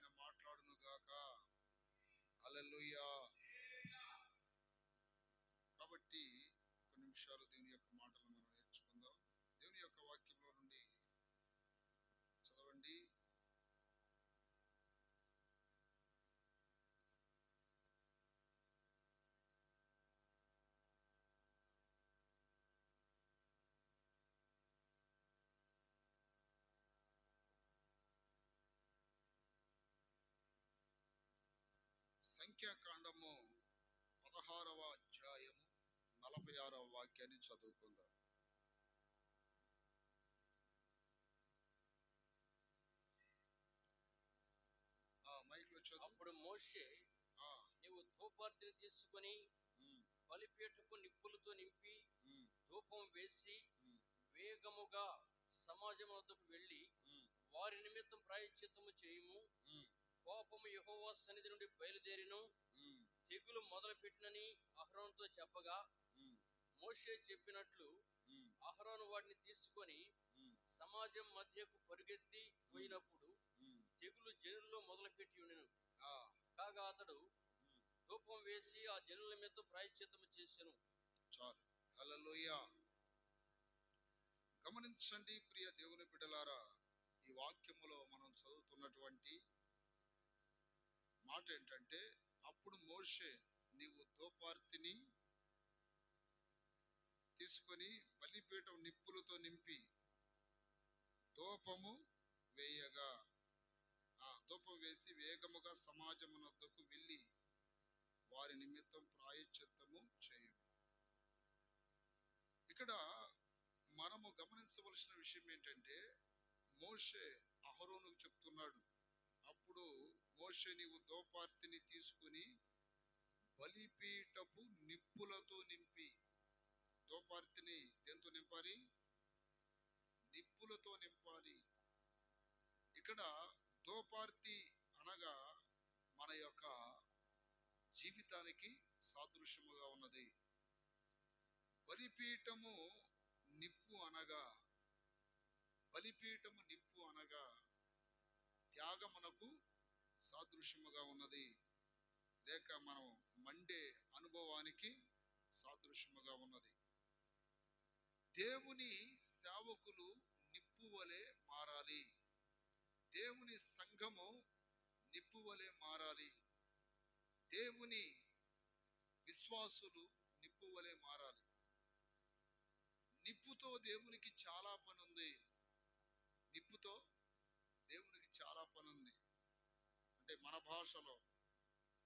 ఆయన మాట్లాడును గాక. హల్లెలూయా. కాబట్టి కొన్ని నిమిషాలు దేవుని యొక్క మాటలు మనం నేర్చుకుందాం. దేవుని యొక్క వాక్యంలో నుండి చదవండి. సంఖ్యాకాండము 16వ అధ్యాయము 46వ వాక్యాన్ని చదువుకుందాం. మైక్ లో చదువు. అప్పుడు మోషే, నీవు ధూపార్తిని తీసుకొని బలిపీఠపు నిప్పులతో నింపి ధూపం వేసి వేగముగా సమాజం వద్దకు వెళ్ళి వారి నిమిత్తం ప్రాయశ్చిత్తము చేయుము. కోపము యెహోవా సన్నిధి నుండి బయలుదేరిను, తెగులు మొదలు పెట్టినని అహరోనుతో చెప్పగా, మోషే చెప్పినట్లు అహరోను వాటిని తీసుకొని సమాజం మధ్యకు పరుగెత్తి పోయినప్పుడు తెగులు జనుల్లో మొదలుపెట్టి ఉండెను. కాగా అతడు ధూపం వేసి ఆ జనుల నిమిత్తం ప్రాయశ్చిత్తము చేసెను. చాలు. హల్లెలూయా. గమనించండి ప్రియ దేవుని బిడ్డలారా, ఈ వాక్యములో మనం చదువుతున్నటువంటి మాట ఏంటంటే, అప్పుడు మోషే నీవు ధూపార్తిని తీసుకొని బలిపీఠం నిప్పులతో నింపి ధూపము వేయగా, ధూపం వేసి వేగముగా సమాజమునొద్దకు వెళ్ళి వారి నిమిత్తం ప్రాయశ్చిత్తము చేయు. ఇక్కడ మనము గమనించవలసిన విషయం ఏంటంటే, మోషే అహరోనుకు చెప్తున్నాడు, అప్పుడు మోషే నీవు ధూపార్తిని తీసుకుని బలిపీఠపు నిప్పులతో నింపి. ధూపార్తిని దేంతో నింపాలి? నిప్పులతో నింపాలి. ఇక్కడ ధూపార్తి అనగా మన యొక్క జీవితానికి సాదృశ్యముగా ఉన్నది. బలిపీఠము నిప్పు అనగా త్యాగమునకు సాదృశ్యముగా ఉన్నది, లేక మనం మండే అనుభవానికి సాదృశ్యముగా ఉన్నది. దేవుని సేవకులు నిప్పు వలె మారాలి. దేవుని సంఘము నిప్పు వలె మారాలి. దేవుని విశ్వాసులు నిప్పు వలె మారాలి. నిప్పుతో దేవునికి చాలా పని ఉంది. నిప్పుతో దేవునికి చాలా పని ఉంది. అంటే మన భాషలో,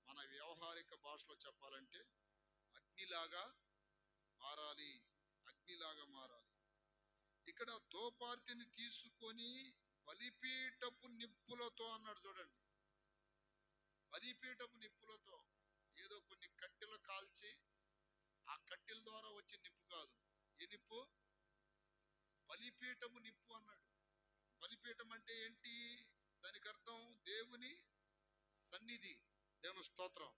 మన వ్యవహారిక భాషలో చెప్పాలంటే అగ్నిలాగా మారాలి. అగ్నిలాగా మారాలి. ఇక్కడ ధూపార్తిని తీసుకొని బలిపీఠపు నిప్పులతో అన్నాడు. చూడండి, బలిపీఠపు నిప్పులతో. ఏదో కొన్ని కట్టెలు కాల్చి ఆ కట్టెల ద్వారా వచ్చే నిప్పు కాదు. ఏ నిప్పు? బలిపీఠము నిప్పు అన్నాడు. బలిపీఠం అంటే ఏంటి? దానికి అర్థం దేవుని సన్నిధి. దేవుని స్తోత్రం.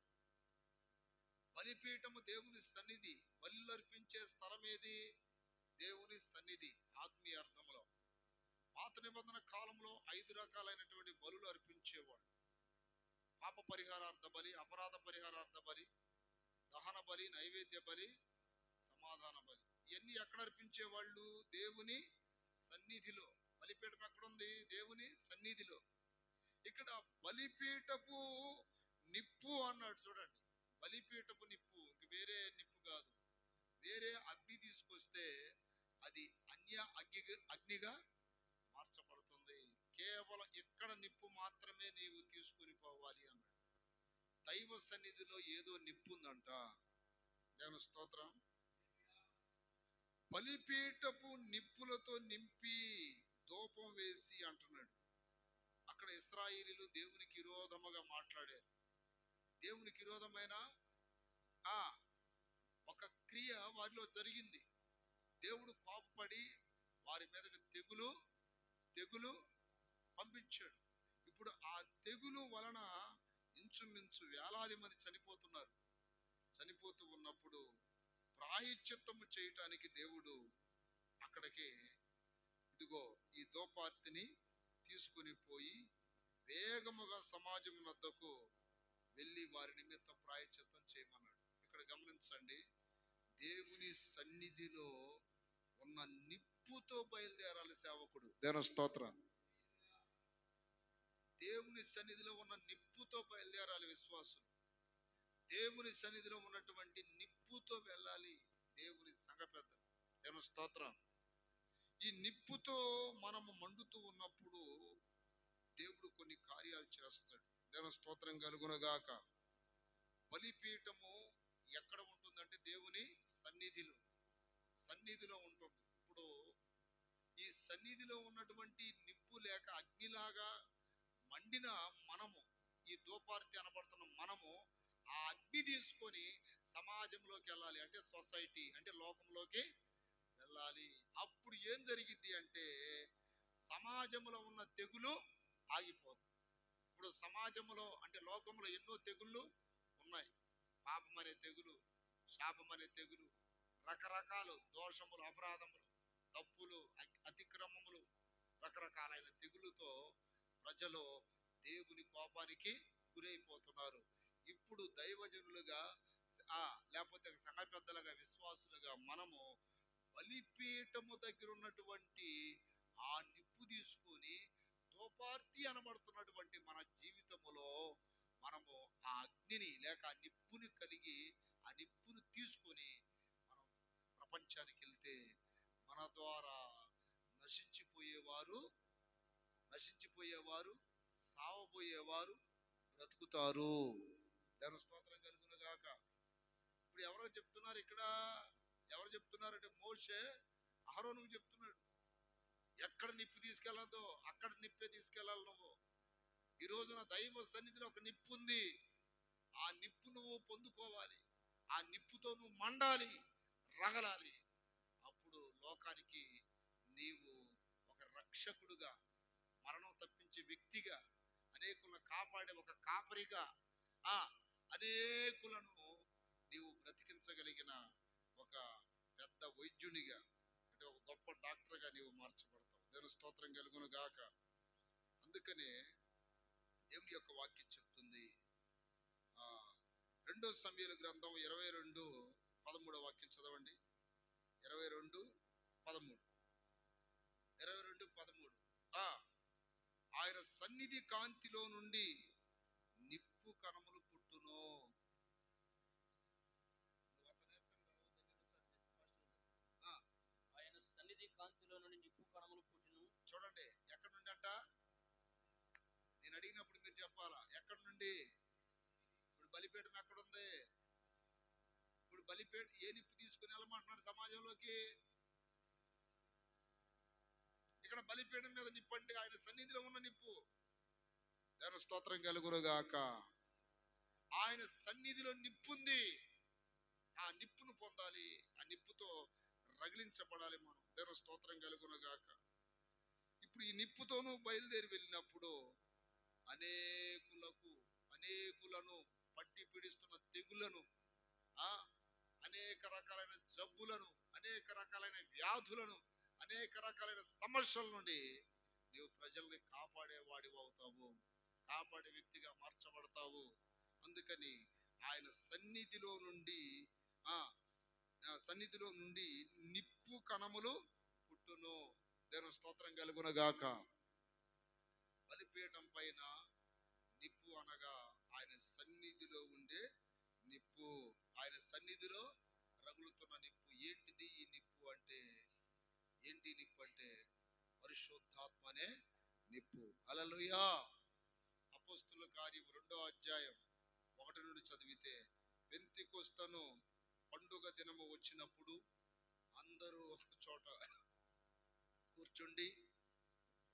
బలిపీఠము దేవుని సన్నిధి. బలులు అర్పించే స్థలం ఏది? దేవుని సన్నిధి. ఆత్మీయ అర్థంలో పాత నిబంధన కాలంలో 5 రకాలైనటువంటి బలులు అర్పించేవాడు. పాప పరిహారార్థ బలి, అపరాధ పరిహారార్థ బలి, దహన బలి, నైవేద్య బలి, సమాధాన బలి. ఇవన్నీ ఎక్కడ అర్పించేవాళ్ళు? దేవుని సన్నిధిలో. బలిపీఠం ఎక్కడుంది? దేవుని సన్నిధిలో. ఇక్కడ బలిపీఠపు నిప్పు అన్నాడు. చూడండి, బలిపీఠపు నిప్పు. ఇంక వేరే నిప్పు కాదు. వేరే అగ్ని తీసుకొస్తే అది అగ్నిగా మార్చబడుతుంది. కేవలం ఇక్కడ నిప్పు మాత్రమే నీవు తీసుకుని పోవాలి అన్నాడు. దైవ సన్నిధిలో ఏదో నిప్పు ఉందంట. దేవుని స్తోత్రం. బలిపీఠపు నిప్పులతో నింపి ధూపం వేసి అంటున్నాడు. అక్కడ ఇశ్రాయేలీయులు దేవునికి విరోధముగా మాట్లాడారు. దేవునికి విరోధమైన ఒక క్రియ వారిలో జరిగింది. దేవుడు కోపపడి వారి మీదకి తెగులు పంపించాడు. ఇప్పుడు ఆ తెగులు వలన ఇంచుమించు వేలాది మంది చనిపోతున్నారు. చనిపోతూ ఉన్నప్పుడు ప్రాయశ్చిత్తము చేయటానికి దేవుడు అక్కడికి ఇదిగో ఈ ధూపార్తిని తీసుకుని పోయి వేగముగా సమాజం వద్దకు వెళ్ళి వారి నిమిత్తం ప్రాయశ్చిత్తం చేయమన్నాడు. ఇక్కడ గమనించండి, దేవుని సన్నిధిలో ఉన్న నిప్పుతో బయలుదేరాలి సేవకుడు. దేవుని స్తోత్రం. దేవుని సన్నిధిలో ఉన్న నిప్పుతో బయలుదేరాలి విశ్వాసులు. దేవుని సన్నిధిలో ఉన్నటువంటి నిప్పుతో వెళ్ళాలి దేవుని సంఘ పెద్దలు. దేవుని స్తోత్రం. ఈ నిప్పుతో మనము మండుతూ ఉన్నప్పుడు దేవుడు కొన్ని కార్యాలు చేస్తాడు. దేవుని స్తోత్రం కలుగునుగాక. బలిపీఠము ఎక్కడ ఉంటుందంటే దేవుని సన్నిధిలో ఉంటుంది. ఇప్పుడు ఈ సన్నిధిలో ఉన్నటువంటి నిప్పు లేక అగ్నిలాగా మండిన మనము, ఈ దూపార్తి అనబడుతున్న మనము ఆ అగ్ని తీసుకొని సమాజంలోకి వెళ్ళాలి. అంటే సొసైటీ అంటే లోకంలోకి వెళ్ళాలి. అప్పుడు ఏం జరిగిద్ది అంటే సమాజంలో ఉన్న తెగులు ఆగిపోతుంది. ఇప్పుడు సమాజంలో అంటే లోకంలో ఎన్నో తెగుళ్ళు ఉన్నాయి. పాపం అనే తెగులు, శాపం అనే తెగులు, రకరకాలు దోషములు, అపరాధములు, తప్పులు, అతిక్రమములు, రకరకాలైన తెగులుతో ప్రజలు దేవుని కోపానికి గురైపోతున్నారు. ఇప్పుడు దైవజనులుగా లేకపోతే సంఘ పెద్దలుగా విశ్వాసులుగా మనము బలిపీఠము దగ్గర ఉన్నటువంటి ఆ నిప్పు తీసుకొని దోపార్తి అనబడుతున్నటువంటి మన జీవితములో మనము ఆ అగ్నిని లేక ఆ నిప్పుని కలిగి ఆ నిప్పును తీసుకొని మనం ప్రపంచానికి వెళ్తే మన ద్వారా నశించిపోయేవారు సావబోయేవారు బ్రతుకుతారు. దేవుని స్తోత్రం కలుగును గాక. ఇప్పుడు ఎవరో చెప్తున్నారు, ఇక్కడ ఎవరు చెప్తున్నారంటే మోషే అహరోనుకు చెప్తున్నాడు, ఎక్కడ నిప్పు తీసుకెళ్ళదో అక్కడ నిప్పే తీసుకెళ్ళాలి నువ్వు. ఈ రోజున దైవ సన్నిధిలో ఒక నిప్పు ఉంది. ఆ నిప్పు నువ్వు పొందుకోవాలి. ఆ నిప్పుతో నువ్వు మండాలి, రగలాలి. అప్పుడు లోకానికి నీవు ఒక రక్షకుడుగా, మరణం తప్పించే వ్యక్తిగా, అనేకులను కాపాడే ఒక కాపరిగా, అనేకులను నీవు బ్రతికించగలిగిన ఒక పెద్ద వైద్యునిగా, అంటే ఒక గొప్ప డాక్టర్గా నీవు మార్చబడతావు. దేవుని స్తోత్రం కలుగును గాక. అందుకనే దేవుని యొక్క వాక్యం చెప్తుంది. 2 సమూయేలు గ్రంథం 22:13 వాక్యం చదవండి. 22:13 ఆయన సన్నిధి కాంతిలో నుండి నిప్పు కణములు పుట్టును. ఆయన సన్నిధి కాంతిలో నుండి నిప్పు కణములు పుట్టును. చూడండి, ఎక్కడి నుండి అంట? నేను అడిగినప్పుడు మీరు చెప్పాలా, ఎక్కడి నుండి? ఇప్పుడు బలిపీఠం ఎక్కడుంది? ఇప్పుడు బలిపీఠ ఏ నిప్పు తీసుకుని వెళ్ళమంటున్నాడు సమాజంలోకి? ఇక్కడ బలిపీఠం మీద నిప్పు అంటే ఆయన సన్నిధిలో ఉన్న నిప్పు. దేవుని స్తోత్రం కలుగునుగాక. ఆయన సన్నిధిలో నిప్పుంది. ఆ నిప్పును పొందాలి, ఆ నిప్పుతో రగిలించబడాలి మనం. దేవుని స్తోత్రం కలుగునుగాక. ఇప్పుడు ఈ నిప్పుతోనూ బయలుదేరి వెళ్ళినప్పుడు అనేకులను పట్టి పీడిస్తున్న తెగులను, అనేక రకాలైన జబ్బులను, అనేక రకాలైన వ్యాధులను, అనేక రకాలైన సమస్యల నుండి నీవు ప్రజల్ని కాపాడేవాడివి అవుతావు, కాపాడే వ్యక్తిగా మార్చబడతావు. అందుకని ఆయన సన్నిధిలో నుండి నిప్పు కణములు పుట్టును. దేవుని స్తోత్రం కలుగునగాక. బలిపీఠం పైన నిప్పు అనగా ఆయన సన్నిధిలో ఉండే నిప్పు, ఆయన సన్నిధిలో రగులుతున్న నిప్పు. ఏంటిది ఈ నిప్పు అంటే? ఏంటి నిప్పు అంటే పరిశుద్ధాత్మ అనే నిప్పు. హల్లెలూయా. అపోస్తుల కార్యం 2వ అధ్యాయం 1 నుండి చదివితే, పెంతెకొస్తను పండుగ దినము వచ్చినప్పుడు అందరూ ఒక చోట కూర్చుండి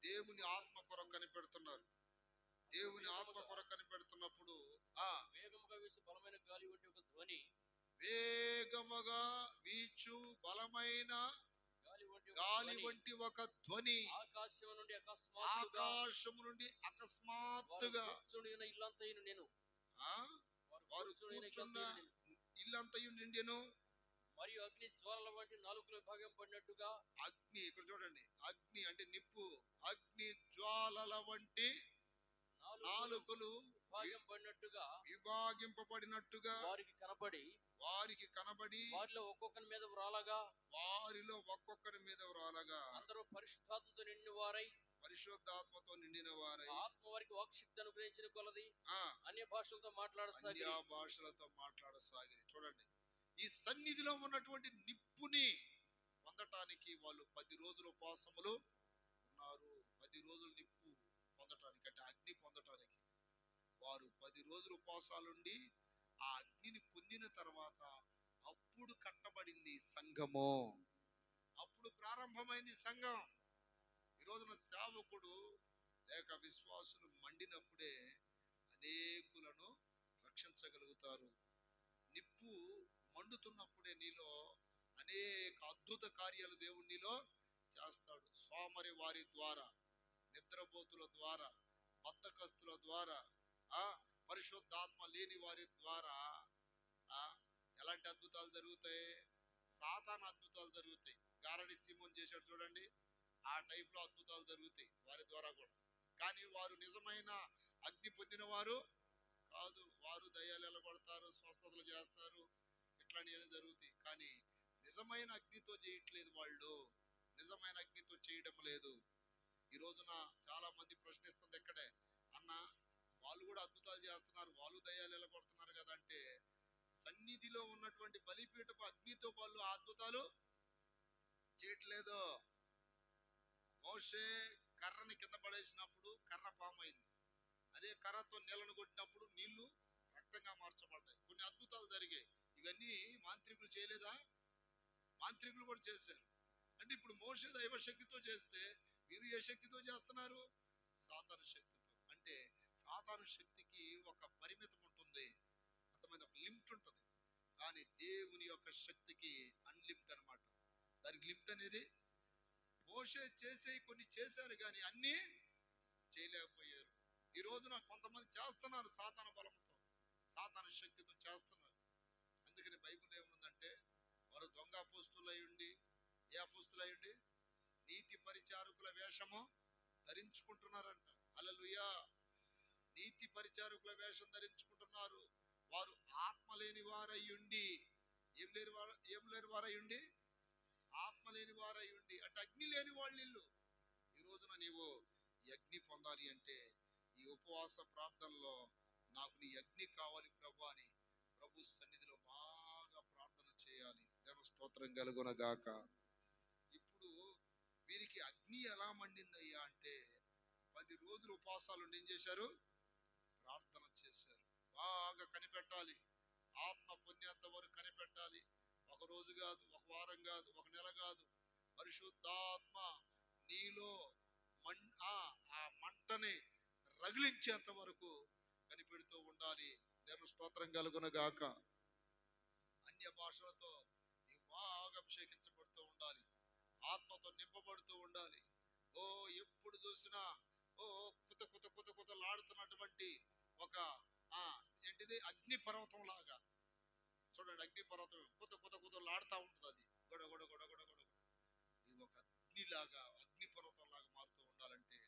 దేవుని ఆత్మ కొరకు కనిపెడుతున్నారు. దేవుని ఆత్మ కొరకు కనిపెడుతున్నప్పుడు వేగముగా వీచు బలమైన గాలి వంటి ఒక ధ్వని, వేగముగా వీచు బలమైన గాలి వంటి ఒక ధ్వని ఆకాశము నుండి అకస్మాత్తుగా వారు కూర్చున్న ఇల్లంతయు నిండెను. మరియు అగ్ని జ్వాలల వంటి 4 భాగం పడినట్టుగా, అగ్ని, ఇక్కడ చూడండి, అగ్ని అంటే నిప్పు, అగ్ని జ్వాలల వంటి నాలుకలు విభాగింపబడినట్టుగా వారికి కనబడి వారిలో ఒక్కొక్కరి మీద వ్రాలగా అందరూ పరిశుద్ధాత్మతో నిండిన వారై ఆత్మ వారికి వాక్శక్తి అనుగ్రహించిన కొలది అన్య భాషలతో మాట్లాడసాగిరి. చూడండి, ఈ సన్నిధిలో ఉన్నటువంటి నిప్పుని పొందటానికి వాళ్ళు 10 రోజుల ఉపవాసములు ఉన్నారు. 10 రోజులు నిప్పు పొందటానికి, అంటే అగ్ని పొందటానికి వారు 10 రోజులు ఉపవాసాలుండి ఆ అగ్నిని పొందిన తర్వాత అప్పుడు కట్టబడింది సంఘము, అప్పుడు ప్రారంభమైంది సంఘం. ఈ రోజున సేవకుడు లేక విశ్వాసులు మండినప్పుడే అనేకులను రక్షించగలుగుతారు. నిప్పు మండుతున్నప్పుడే నీలో అనేక అద్భుత కార్యాలు దేవుడు నీలో చేస్తాడు. సోమరి వారి ద్వారా, నిద్రపోతుల ద్వారా, బద్ధకస్తుల ద్వారా, పరిశుద్ధాత్మ లేని వారి ద్వారా ఎలాంటి అద్భుతాలు జరుగుతాయి? సాతాను అద్భుతాలు జరుగుతాయి. గారడి సీమోన్ చేశాడు చూడండి, ఆ టైప్ లో అద్భుతాలు జరుగుతాయి వారి ద్వారా కూడా. కానీ వారు నిజమైన అగ్ని పొందిన వారు కాదు. వారు దయ్యాలు ఎలగొడతారు, స్వస్థతలు చేస్తారు, ఇట్లాంటివన్నీ జరుగుతాయి. కానీ నిజమైన అగ్నితో చేయట్లేదు వాళ్ళు, నిజమైన అగ్నితో చేయడం లేదు. ఈ రోజున చాలా మంది ప్రశ్నిస్తుంది ఎక్కడే అన్న, వాళ్ళు కూడా అద్భుతాలు చేస్తున్నారు, వాళ్ళు దయ్యాలు ఎలగొడుతున్నారు కదా అంటే, సన్నిధిలో ఉన్నటువంటి బలిపీఠపు అగ్నితో వాళ్ళు ఆ అద్భుతాలు చేయట్లేదు. మోషే కర్రని కింద పడేసినప్పుడు కర్ర పామైంది, అదే కర్రతో నీళ్ళను కొట్టినప్పుడు నీళ్లు రక్తంగా మార్చబడ్డాయి. కొన్ని అద్భుతాలు జరిగాయి. ఇవన్నీ మాంత్రికులు చేయలేదా? మాంత్రికులు కూడా చేశారు. అంటే ఇప్పుడు మోషే దైవ శక్తితో చేస్తే మీరు ఏ శక్తితో చేస్తున్నారు? సాతాను శక్తితో. అంటే సాతాను శక్తికి ఒక పరిమితం ఉంటుంది, అర్థమైంది, ఒక లిమిట్ ఉంటుంది. కానీ దేవుని యొక్క శక్తికి అన్లిమిట్ అన్నమాట. దానికి లిమిట్ అనేది, మోషే చేసే కొన్ని చేశారు కానీ అన్నీ చేయలేకపోయారు. ఈ రోజున కొంతమంది చేస్తున్నారు సాతాను బలంతో, సాతాను శక్తితో చేస్తున్నారు. అందుకని బైబిల్ ఏముందంటే, వారు దొంగ అపోస్తులై ఉండి, ఏ అపోస్తులై ఉండి నీతి పరిచారకుల వేషము ధరించుకుంటున్నారంట. హల్లెలూయా. నీతి పరిచారకుల వేషం ధరించుకుంటున్నారు. వారు ఆత్మ లేని వారయ్యుండి, ఏం లేని వారయ్యుండి, ఆత్మ లేని వారయ్యుండి, అంటే అగ్ని లేని వాళ్ళు. ఈ రోజున నీవు ఈ అగ్ని పొందాలి అంటే ఈ ఉపవాస ప్రార్థనలో నాకు నీ అగ్ని కావాలి ప్రభు అని ప్రభు సన్నిధిలో బాగా ప్రార్థన చేయాలి. దేవుని స్తోత్రం కలుగునగాక. ఇప్పుడు వీరికి అగ్ని ఎలా మండిందయ్యా అంటే, 10 రోజులు ఉపవాసాలు ఏం చేశారు? ప్రార్థన చేశారు. బాగా కనిపెట్టాలి, ఆత్మ పొందేంత వరకు కనిపెట్టాలి. ఒక రోజు కాదు, ఒక వారం కాదు, ఒక నెల కాదు. పరిశుద్ధాత్మ నీలో ఆ మంటని రగిలించేంత వరకు కనిపెడుతూ ఉండాలి. దేవుని స్తోత్రం కలుగునగాక. అన్య భాషలతో నీవు బాగా అభిషేకించబడుతూ ఉండాలి, ఆత్మతో నింపబడుతూ ఉండాలి. ఎప్పుడు చూసినా కుతలాడుతున్నటువంటి ఒక ఏంటిది, అగ్ని పర్వతం లాగా. చూడండి, అగ్ని పర్వతం కుతలాడుతూ ఉంటుంది. అది గొడ ఇది ఒక అగ్నిలాగా, అగ్ని పర్వతం లాగా మారుతూ ఉండాలంటే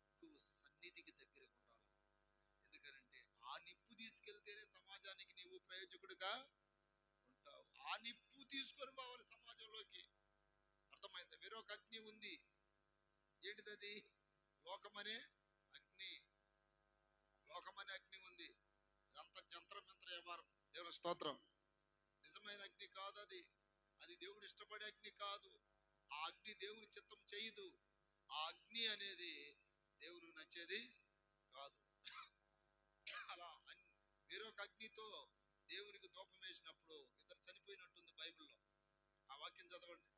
ఎక్కువ సన్నిధికి దగ్గరగా ఉండాలి. ఎందుకంటే ఆ నిప్పు తీసుకెళ్తేనే సమాజానికి నీవు ప్రయోజకుడిగా ఉంటావు. ఆ నిప్పు తీసుకొని పోవాలి సమాజంలోకి. అర్థమైంది? వేరొక అగ్ని ఉంది. ఏంటిది? లోకమనే అగ్ని. లోకమనే అగ్ని ఉంది. అదంతా జంత్రమంత్ర వ్యవహారం. దేవుని స్తోత్రం. నిజమైన అగ్ని కాదు అది. అది దేవుడు ఇష్టపడే అగ్ని కాదు. ఆ అగ్ని దేవుని చిత్తం చేయదు. ఆ అగ్ని అనేది దేవునికి నచ్చేది కాదు. అలా వేరొక అగ్నితో దేవునికి దూపం వేసినప్పుడు ఇద్దరు చనిపోయినట్టుంది బైబిల్లో. ఆ వాక్యం చదవండి.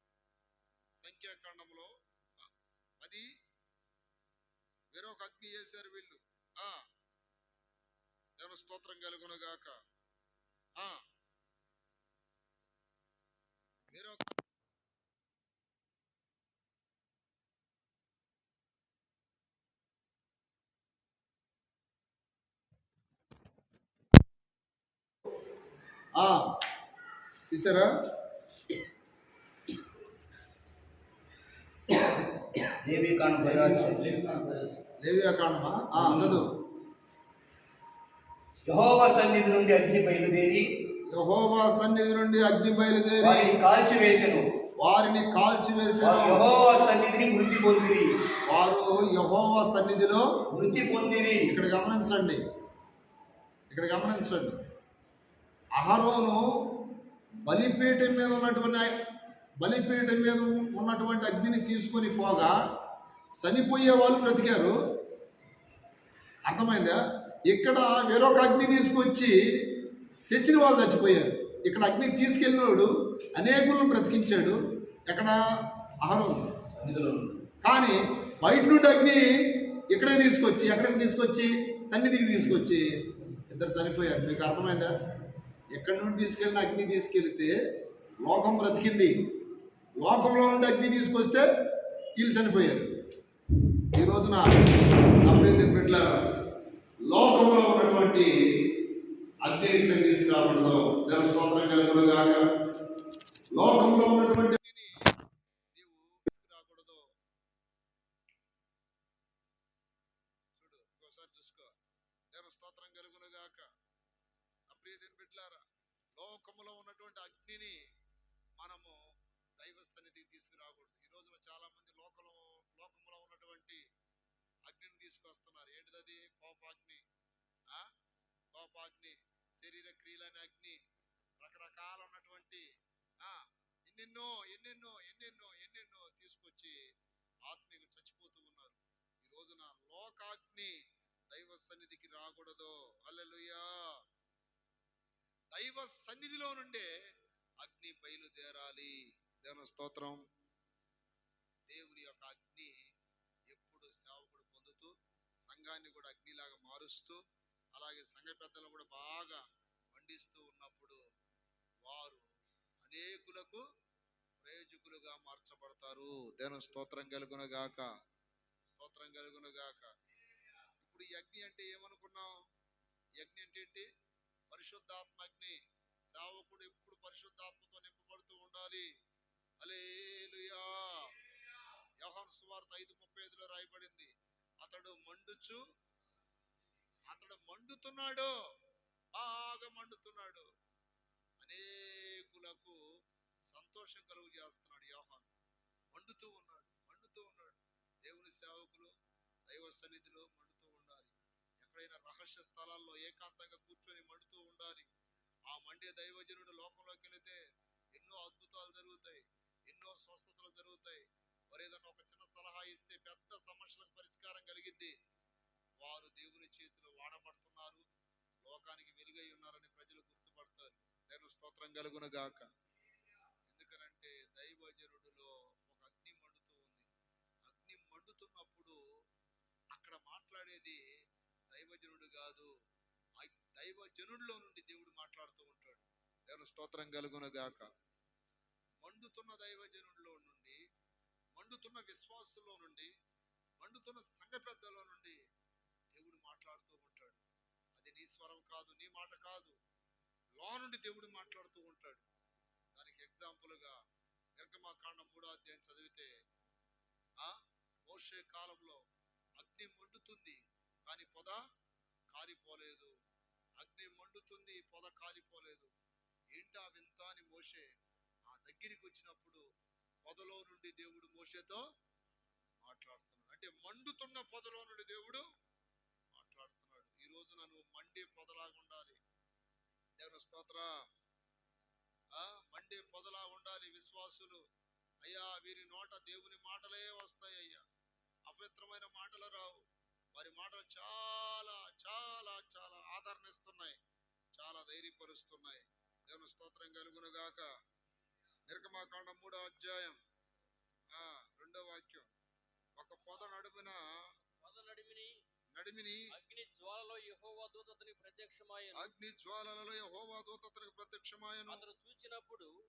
సంఖ్యాకాండంలో 10 వేరొక అగ్ని చేశారు వీళ్ళు. దేవుని స్తోత్రం కలుగునుగాక. వేరొక తీసారా? లేవియా కాండమా? చదువు. యెహోవా సన్నిధి నుండి అగ్ని బయలుదేరి యెహోవా సన్నిధి నుండి అగ్ని బయలుదేరి వారిని కాల్చివేసెను. వారిని వారు కాల్చివేసెను. యెహోవా సన్నిధిని మృతి పొందిరి. వారు యెహోవా సన్నిధిలో మృతి పొందిరి. ఇక్కడ గమనించండి, ఇక్కడ గమనించండి. అహరోను బలిపీఠం మీద ఉన్నటువంటి అగ్నిని తీసుకొని పోగా చనిపోయే వాళ్ళు బ్రతికారు. అర్థమైందా? ఇక్కడ వేరొక అగ్ని తీసుకొచ్చి తెచ్చిన వాళ్ళు చచ్చిపోయారు. ఇక్కడ అగ్ని తీసుకెళ్ళినోడు అనేకులను బ్రతికించాడు. ఎక్కడ? అహరోను. కానీ బయట నుండి అగ్ని ఎక్కడికి తీసుకొచ్చి సన్నిధికి తీసుకొచ్చి ఇద్దరు చనిపోయారు. మీకు అర్థమైందా? ఎక్కడి నుండి తీసుకెళ్ళిన అగ్ని తీసుకెళ్తే లోకం బ్రతికింది, లోకంలో నుండి అగ్ని తీసుకొస్తే వీళ్ళు చనిపోయారు. ఈ రోజున అప్పుడే బిడ్డల లోకంలో ఉన్నటువంటి అగ్నిని ఇక్కడ తీసుకురాబడదు. దేవ స్తోత్రం కలుగును గాక. లోకంలో ఉన్నటువంటి అగ్నిని నీవు తీసుకురాకూడదు. చూడు, ఒకసారి చూసుకో. దేవ స్తోత్రం కలుగును గాక. అప్రియ బిడ్డలారా, లోకంలో ఉన్నటువంటి అగ్నిని మనము దైవ సన్నిధికి తీసుకురాకూడదు. ఈ రోజున చాలా మంది లోకంలో ఉన్నటువంటి అగ్నిని తీసుకొస్తున్నారు. ఏంటిది? కోపాగ్ని, కోపాగ్ని, శరీర క్రియలైన అగ్ని, రకరకాల ఉన్నటువంటి ఎన్నెన్నో తీసుకొచ్చి ఆత్మీయులు చచ్చిపోతూ ఉన్నారు. ఈ రోజున లోకాగ్ని దైవ సన్నిధికి రాకూడదు. హల్లెలూయా. దైవ సన్నిధిలో నుండే అగ్ని బయలుదేరాలి. దేవుని స్తోత్రం. దేవుని యొక్క అగ్ని ఎప్పుడు సేవకుడు పొందుతూ సంఘాన్ని కూడా అగ్నిలాగా మారుస్తూ, అలాగే సంఘ పెద్దలు కూడా బాగా మండిస్తూ ఉన్నప్పుడు వారు అనేకులకు ప్రయోజకులుగా మార్చబడతారు. దేవుని స్తోత్రం కలుగును గాక. స్తోత్రం కలుగును గాక. ఇప్పుడు ఈ అగ్ని అంటే ఏమనుకున్నాం? ఈ అగ్ని అంటే ఏంటి? పరిశుద్ధాత్మ అగ్ని. సేవకుడు ఎప్పుడు పరిశుద్ధాత్మతో నింపబడుతూ ఉండాలి. హల్లెలూయా. యోహాను సువార్త 5:35లో రాయబడింది, అతడు మండుతున్నాడు, బాగా మండుతున్నాడు, అనేకులకు సంతోషం కలుగు చేస్తున్నాడు. యోహాను మండుతూ ఉన్నాడు. దేవుని సేవకులు దైవ సన్నిధిలో మండుతూ ఉండాలి. ఎక్కడైనా రహస్య స్థలాల్లో ఏకాంతంగా కూర్చొని మండుతూ ఉండాలి. ఆ మండే దైవజనుడు లోకంలోకి వెళితే ఎన్నో అద్భుతాలు జరుగుతాయి, ఎన్నో స్వస్థతలు జరుగుతాయి. వారు ఏదన్నా ఒక చిన్న సలహా ఇస్తే పెద్ద సమస్యలకు పరిష్కారం కలిగిద్ది. వారు దేవుని చేతిలో వాడబడుతున్నారు, లోకానికి వెలుగై ఉన్నారని ప్రజలు గుర్తుపడతారు. దేవుని స్తోత్రం కలుగును గాక. ఎందుకనంటే దైవజనుడిలో ఒక అగ్ని మండుతూ ఉంది. అగ్ని మండుతున్నప్పుడు అక్కడ మాట్లాడేది దైవజనుడు కాదు, దైవజనుడిలో నుండి దేవుడు మాట్లాడుతూ ఉంటాడు. దేవుని స్తోత్రం కలుగును గాక. మండుతున్న దైవజనుడిలో నుండి, మండుతున్న విశ్వాసుల్లో నుండి, మండుతున్న సంఘ పెద్దలో నుండి దేవుడు మాట్లాడుతూ ఉంటాడు. అది నీ స్వరం కాదు, నీ మాట కాదు, లో నుండి దేవుడు మాట్లాడుతూ ఉంటాడు. దానికి ఎగ్జాంపుల్గా నిర్గమకాండం 3వ అధ్యాయం చదివితే, మోషే కాలంలో అగ్ని మండుతుంది కానీ పొద కాలిపోలేదు. అగ్ని మండుతుంది, పొద కాలిపోలేదు. ఏంటా వింత అని మోషే ఆ దగ్గరికి వచ్చినప్పుడు పొదలో నుండి దేవుడు మోషేతో మాట్లాడుతున్నాడు. అంటే మండుతున్న పొదలో నుండి దేవుడు మాట్లాడుతున్నాడు. ఈ రోజున నువ్వు మండే పొదలాగా ఉండాలి. దేవుని స్తోత్ర. మండే పొదలా ఉండాలి. విశ్వాసులు, అయ్యా వీరి నోట దేవుని మాటలే వస్తాయి అయ్యా, అపవిత్రమైన మాటలు రావు. వారి మాటలు చాలా చాలా చాలా ఆదరణిస్తున్నాయి, చాలా ధైర్యపరుస్తున్నాయి. దేవుని స్తోత్రం కలుగును గాక. నిర్గమకాండం 3వ అధ్యాయం 2వ వాక్యం. ఒక పొద నడిమిని అగ్ని జ్వాలలో యెహోవా దూత అతనికి ప్రత్యక్షమాయెను.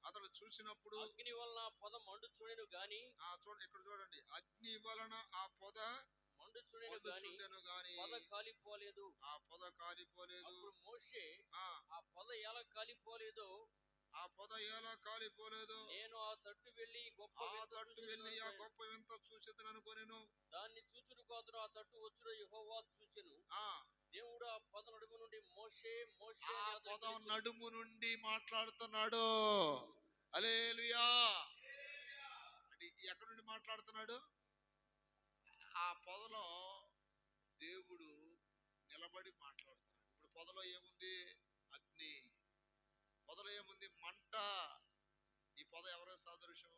అతడు చూచినప్పుడు అగ్ని వలన పొద మండుచుండెను గాని, ఇక్కడ చూడండి, అగ్ని వలన ఆ పొద మండుచుండెను గాని పొద కాలిపోలేదు. ఆ పొద కాలిపోలేదు. అప్పుడు మోషే ఆ పొద ఎలా కాలిపోలేదో ఆ పొద ఎలా కాలిపోలేదు. నేను ఆ తట్టు వెళ్ళి గొప్ప ఆ వింత తట్టు వెళ్ళి ఆ చూచెదను. గొప్ప వింత చూసేదని అనుకొనెను. దాన్ని చూచుడు కాదును ఆ తట్టు వచ్చుడు యెహోవా చూచెను. ఆ దేవుడు ఆ పొద నడుము నుండి మోషే మోషే ఆ అని అతనికి పొద పిలిచెను. నడుము నుండి మాట్లాడుతున్నాడు. హల్లెలూయా. అంటే ఎక్కడి నుండి మాట్లాడుతున్నాడు? ఆ పొదలో దేవుడు నిలబడి మాట్లాడుతున్నాడు. ఇప్పుడు పొదలో ఏముంది? అగ్ని. పొదలో ఏముంది? మంట. ఈ పొద ఎవరో సాదృశ్యం?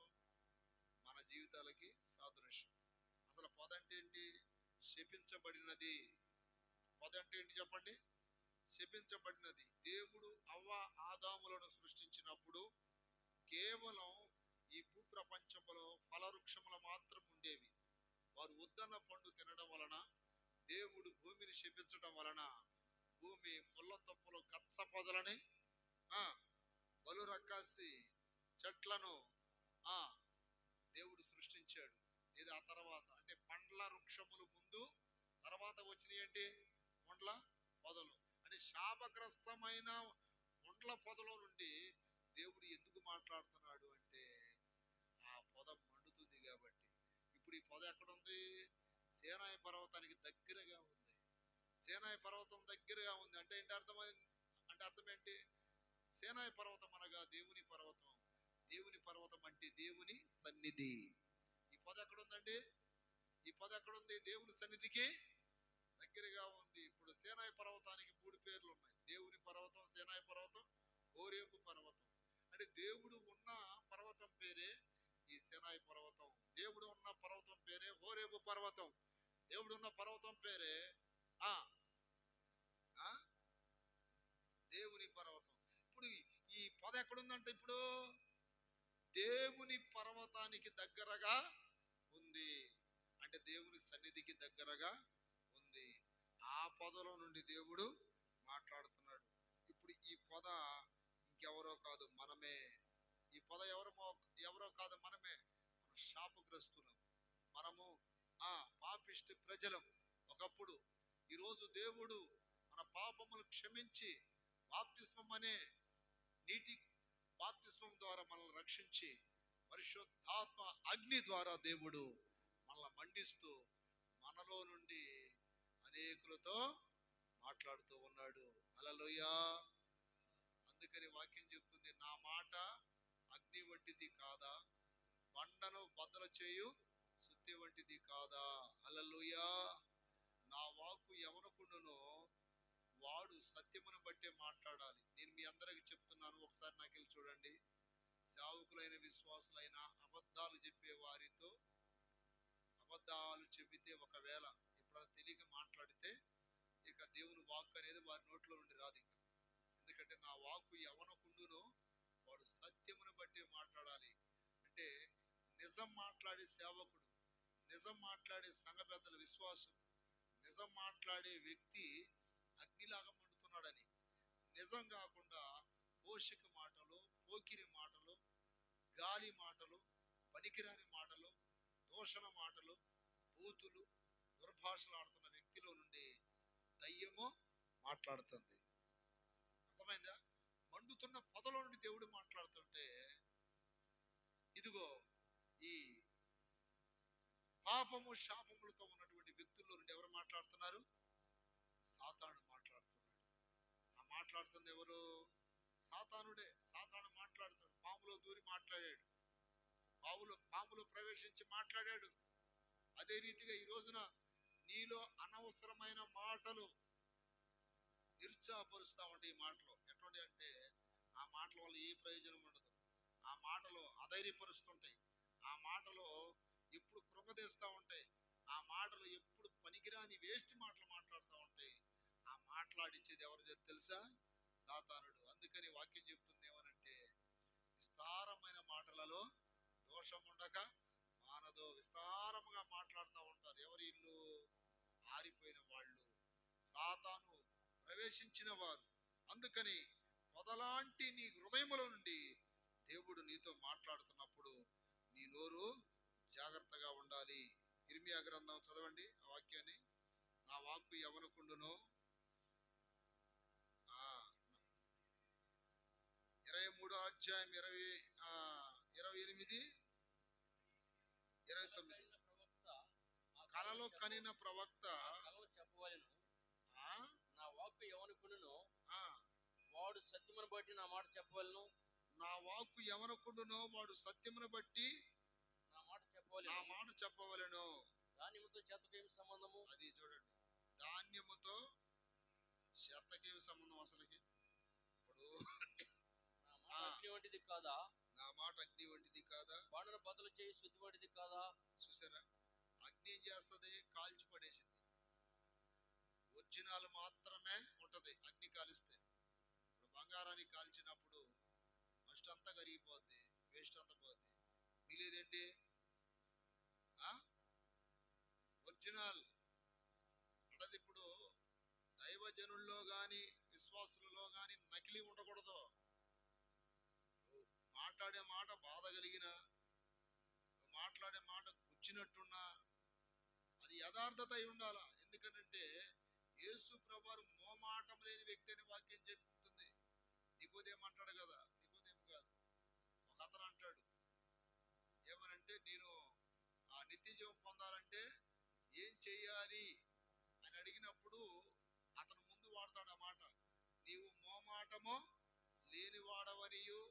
మన జీవితాలకి సాదృశ్యం. అసలు పొద అంటే ఏంటి? శపించబడినది. పొద అంటే ఏంటి చెప్పండి? శపించబడినది. దేవుడు అవ్వ ఆదాములను సృష్టించినప్పుడు కేవలం ఈ భూప్రపంచంలో ఫలవృక్షములు మాత్రం ఉండేవి. వారు ఉద్దన్న పండు తినడం వలన దేవుడు భూమిని శపించడం వలన భూమి ముళ్ళ తొప్పలు గచ్చ పొదలని బలు రక్కసి చెట్లను దేవుడు సృష్టించాడు. ఇది ఆ తర్వాత అంటే పండ్ల వృక్షములు ముందు, తర్వాత వచ్చినాయి ఏంటి? ముండ్ల పొదలు. అంటే శాపగ్రస్తమైన ముండ్ల పొదలో నుండి దేవుడు ఎందుకు మాట్లాడుతున్నాడు అంటే ఆ పొద మండుతుంది కాబట్టి. ఇప్పుడు ఈ పొద ఎక్కడుంది? సీనాయి పర్వతానికి దగ్గరగా ఉంది. సీనాయి పర్వతం దగ్గరగా ఉంది అంటే ఏంటి అర్థమైంది? అంటే అర్థం ఏంటి? సీనాయి పర్వతం అనగా దేవుని పర్వతం. దేవుని పర్వతం అంటే దేవుని సన్నిధి. ఈ పొద ఎక్కడుందండి? ఈ పొద ఎక్కడుంది? దేవుని సన్నిధికి దగ్గరగా ఉంది. ఇప్పుడు సీనాయి పర్వతానికి 3 పేర్లు ఉన్నాయి. దేవుని పర్వతం, సీనాయి పర్వతం, హోరేబు పర్వతం. అంటే దేవుడు ఉన్న పర్వతం పేరే ఈ సీనాయి పర్వతం. దేవుడు ఉన్న పర్వతం పేరే హోరేబు పర్వతం. దేవుడు ఉన్న పర్వతం పేరే దేవుని పర్వతం. ఇప్పుడు ఈ పొద ఎక్కడుందంటే ఇప్పుడు దేవుని పర్వతానికి దగ్గరగా ఉంది. అంటే దేవుని సన్నిధికి దగ్గరగా ఉంది. ఆ పొదలో నుండి దేవుడు మాట్లాడుతున్నాడు. ఇప్పుడు ఈ పొద ఇంకెవరో కాదు, మనమే. ఈ పొద ఎవరో కాదు, మనమే. మన శాపగ్రస్తులం. మనము పాపిష్టి ప్రజలం ఒకప్పుడు. ఈరోజు దేవుడు మన పాపములు క్షమించి బాప్తిస్మం అనే నీటి బాప్తిస్మం ద్వారా మనల్ని రక్షించి పరిశుద్ధాత్మ అగ్ని ద్వారా దేవుడు మనల్ని మండిస్తూ మనలో నుండి అనేకులతో మాట్లాడుతూ ఉన్నాడు. హల్లెలూయా. అందుకని వాక్యం చెప్తుంది, నా మాట అగ్ని వంటిది కాదా, బండను బద్దలు చేయు సుత్తి వంటిది కాదా. హల్లెలూయా. నా వాక్కు ఎవరకుండునో వాడు సత్యమును బట్టే మాట్లాడాలి. నేను మీ అందరికి చెప్తున్నాను, ఒకసారి నాకెళ్ళి చూడండి. సేవకులైన విశ్వాసులైన అబద్ధాలు చెప్పే వారితో అబద్ధాలు చెబితే ఒకవేళ ఎప్పుడైనా తెలియక మాట్లాడితే ఇక దేవుని వాక్కు అనేది వారి నోట్లో నుండి రాదు. ఎందుకంటే నా వాక్కు ఎవనకుండునో వాడు సత్యమును బట్టి మాట్లాడాలి. అంటే నిజం మాట్లాడే సేవకుడు, నిజం మాట్లాడే సంఘ పెద్దల విశ్వాసం, నిజం మాట్లాడే వ్యక్తి అగ్నిలాగా మండుతున్నాడని. నిజం కాకుండా పోషక మాటలు, పోకిరి మాటలు, గాలి మాటలు, పనికిరాని మాటలు, దూషణ మాటలు, బూతులు, దుర్భాషలు ఆడుతున్న వ్యక్తిలో నుండి దయ్యము మాట్లాడుతుంది. అర్థమైందా? మండుతున్న పొదలో నుండి దేవుడు మాట్లాడుతుంటే ఇదిగో ఈ పాపము శాపములతో ఉన్నటువంటి వ్యక్తుల్లో నుండి ఎవరు మాట్లాడుతున్నారు? సాతానుడు మాట్లాడుతున్నాడు. ఆ మాట్లాడుతుంది ఎవరు? సాతానుడే. సాతాను మాట్లాడుతాడు. పాములో దూరి మాట్లాడాడు, పాములో ప్రవేశించి మాట్లాడాడు. అదే రీతిగా ఈ రోజున నీలో అనవసరమైన మాటలు నిరుత్సాహపరుస్తా ఉంటాయి. ఈ మాటలు ఎటువంటి అంటే ఆ మాటల వల్ల ఏ ప్రయోజనం ఉండదు. ఆ మాటలు అధైర్యపరుస్తుంటాయి. ఆ మాటలు ఎప్పుడు కృంగదీస్తూ ఉంటాయి. ఆ మాటలు ఎప్పుడు పనికిరాని వేస్ట్ మాటలు మాట్లాడుతూ ఉంటాయి. ఆ మాట్లాడించేది ఎవరు తెలుసా? సాతానుడు. అందుకని వాక్యం చెప్తుంది ఏమనంటే, విస్తారమైన మాటలలో దోషం ఉండక మానదో. విస్తారముగా మాట్లాడుతూ ఉంటారు. ఎవరి ఇల్లు? ఆరిపోయిన వాళ్ళు, సాతాను ప్రవేశించిన వారు. అందుకని మొదలాంటి నీ హృదయములో నుండి దేవుడు నీతో మాట్లాడుతున్నప్పుడు నీ నోరు జాగ్రత్తగా ఉండాలి. ఇర్మియా గ్రంథం చదవండి ఆ వాక్యాన్ని. నా వాక్కు ఎవనుకుండునో 23వ అధ్యాయం 28, 29. కలలో కనిన ప్రవక్త కలలు చెప్పవలెను. ఆ, నా వాక్కు ఎవనుకును ఆ, వాడు సత్యమును బట్టి నా మాట చెప్పవలను. నా వాక్కు ఎవరకుండునో వాడు సత్యమును బట్టి నా మాట నా చెప్పవలెను. మాట చెప్పవలెను. ధాన్యముతో చెత్తకు ఏమి సంబంధము? అది చూడండి, ధాన్యముతో చెత్తకేమి సంబంధం అసలుకి? ఇప్పుడు నా మాట అగ్ని వంటిది కాదా? నా మాట అగ్ని వంటిది కాదా? బాణను బదులు చేయి శుద్ధి వంటిది కాదా? చూసారా, అగ్ని ఏం చేస్తుంది? కాల్చి పడేసింది. ఒరిజినల్ మాత్రమే ఉంటది అగ్ని కాలిస్తే. ఇప్పుడు బంగారాన్ని కాల్చినప్పుడు ఫస్ట్ అంతా కరిగిపోద్ది, వేస్ట్ అంతా పోద్ది, మిగిలేదేంటి? ఒరిజినల్ అంటది. ఇప్పుడు దైవజనుల్లో గాని విశ్వాసులలో గాని నకిలీ ఉండకూడదు. మాట్లాడే మాట బాధ కలిగిన, మాట్లాడే మాట గుచ్చినట్టున్నా అది యథార్థత అయి ఉండాలా. ఎందుకనంటే యేసు ప్రభువారు మోమాటం లేని వ్యక్తి అని వాక్యం చెప్తుంది. నికోదేము అంటాడు కదా, నికోదేము కాదు, ఒక అతను అంటాడు ఏమనంటే, నేను ఆ నిత్య జీవం పొందాలంటే ఏం చెయ్యాలి అని అడిగినప్పుడు అతను ముందు వాడతాడు ఆ మాట, నీవు మోమాటమో లేని వాడవనియు.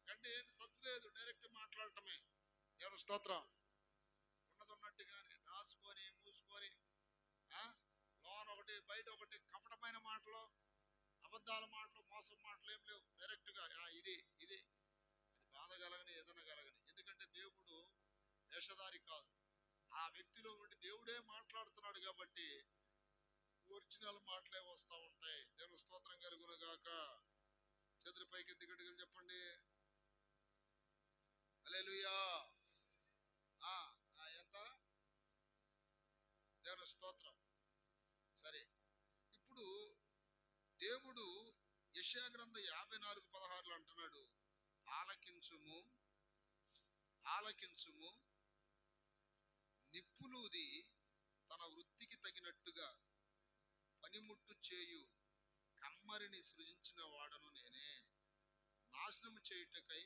అంటే సత్తు లేదు, డైరెక్ట్ మాట్లాడటమే. దేవుని స్తోత్రం. ఉన్నది ఉన్నట్టుగానే దాచుకొని మూసుకొని లోన ఒకటి బయట ఒకటి కపటమైన మాటలు, అబద్ధాల మాటలు, మోసం మాటలు ఏం లేవు. డైరెక్ట్ గా ఇది ఇది అది బాధ కలగని ఏదైనా కలగని. ఎందుకంటే దేవుడు వేషధారి కాదు, ఆ వ్యక్తిలో ఉండి దేవుడే మాట్లాడుతున్నాడు కాబట్టి ఒరిజినల్ మాటలే వస్తూ ఉంటాయి. దేవుని స్తోత్రం కలుగును గాక. చేతుల పైకి ఎత్తి గట్టిగా చెప్పండి హల్లెలూయా. ఎంత దేవుని స్తోత్రం. సరే, ఇప్పుడు దేవుడు యెషయా గ్రంథం 54:16 అంటున్నాడు, ఆలకించుము ఆలకించుము, నిప్పులూది తన వృత్తికి తగినట్టుగా పనిముట్టు చేయు కమ్మరిని సృజించిన వాడను నేనే, నాశనము చేయుటకై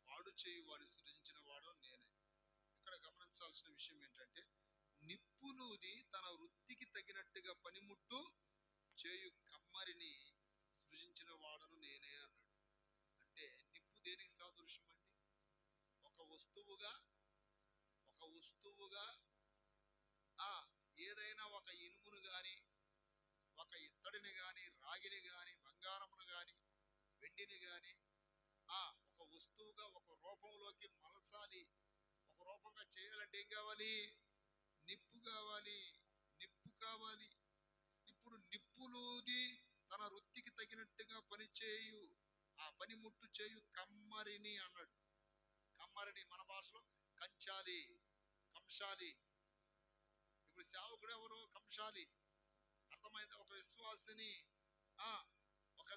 వాడు చేయు వారిని సృజించిన వాడు నేనే. ఇక్కడ గమనించాల్సిన విషయం ఏంటంటే, నిప్పులూది తన వృత్తికి తగినట్టుగా పనిముట్టు చేయు కమ్మరిని సృజించిన వాడను నేనే అన్నాడు. అంటే నిప్పు దేనికి సాదృశ్యం అండి? ఒక వస్తువుగా ఏదైనా ఒక ఇనుమును గాని, ఒక ఇత్తడిని గాని, రాగిని గాని, బంగారమును గాని, వెండిని గాని ఒక వస్తువుగా ఒక రూపంలోకి మలచాలి, ఒక రూపంగా చేయాలంటే ఏం కావాలి? నిప్పు కావాలి, నిప్పు కావాలి. ఇప్పుడు నిప్పులూది తన వృత్తికి తగినట్టుగా పనిచేయు, ఆ పనిముట్టు చేయు కమ్మరిని అన్నాడు. కమ్మరిని మన భాషలో కంచాలి, కంశాలి. ఇప్పుడు సేవకుడు ఎవరు? కంశాలి. అర్థమైంది? ఒక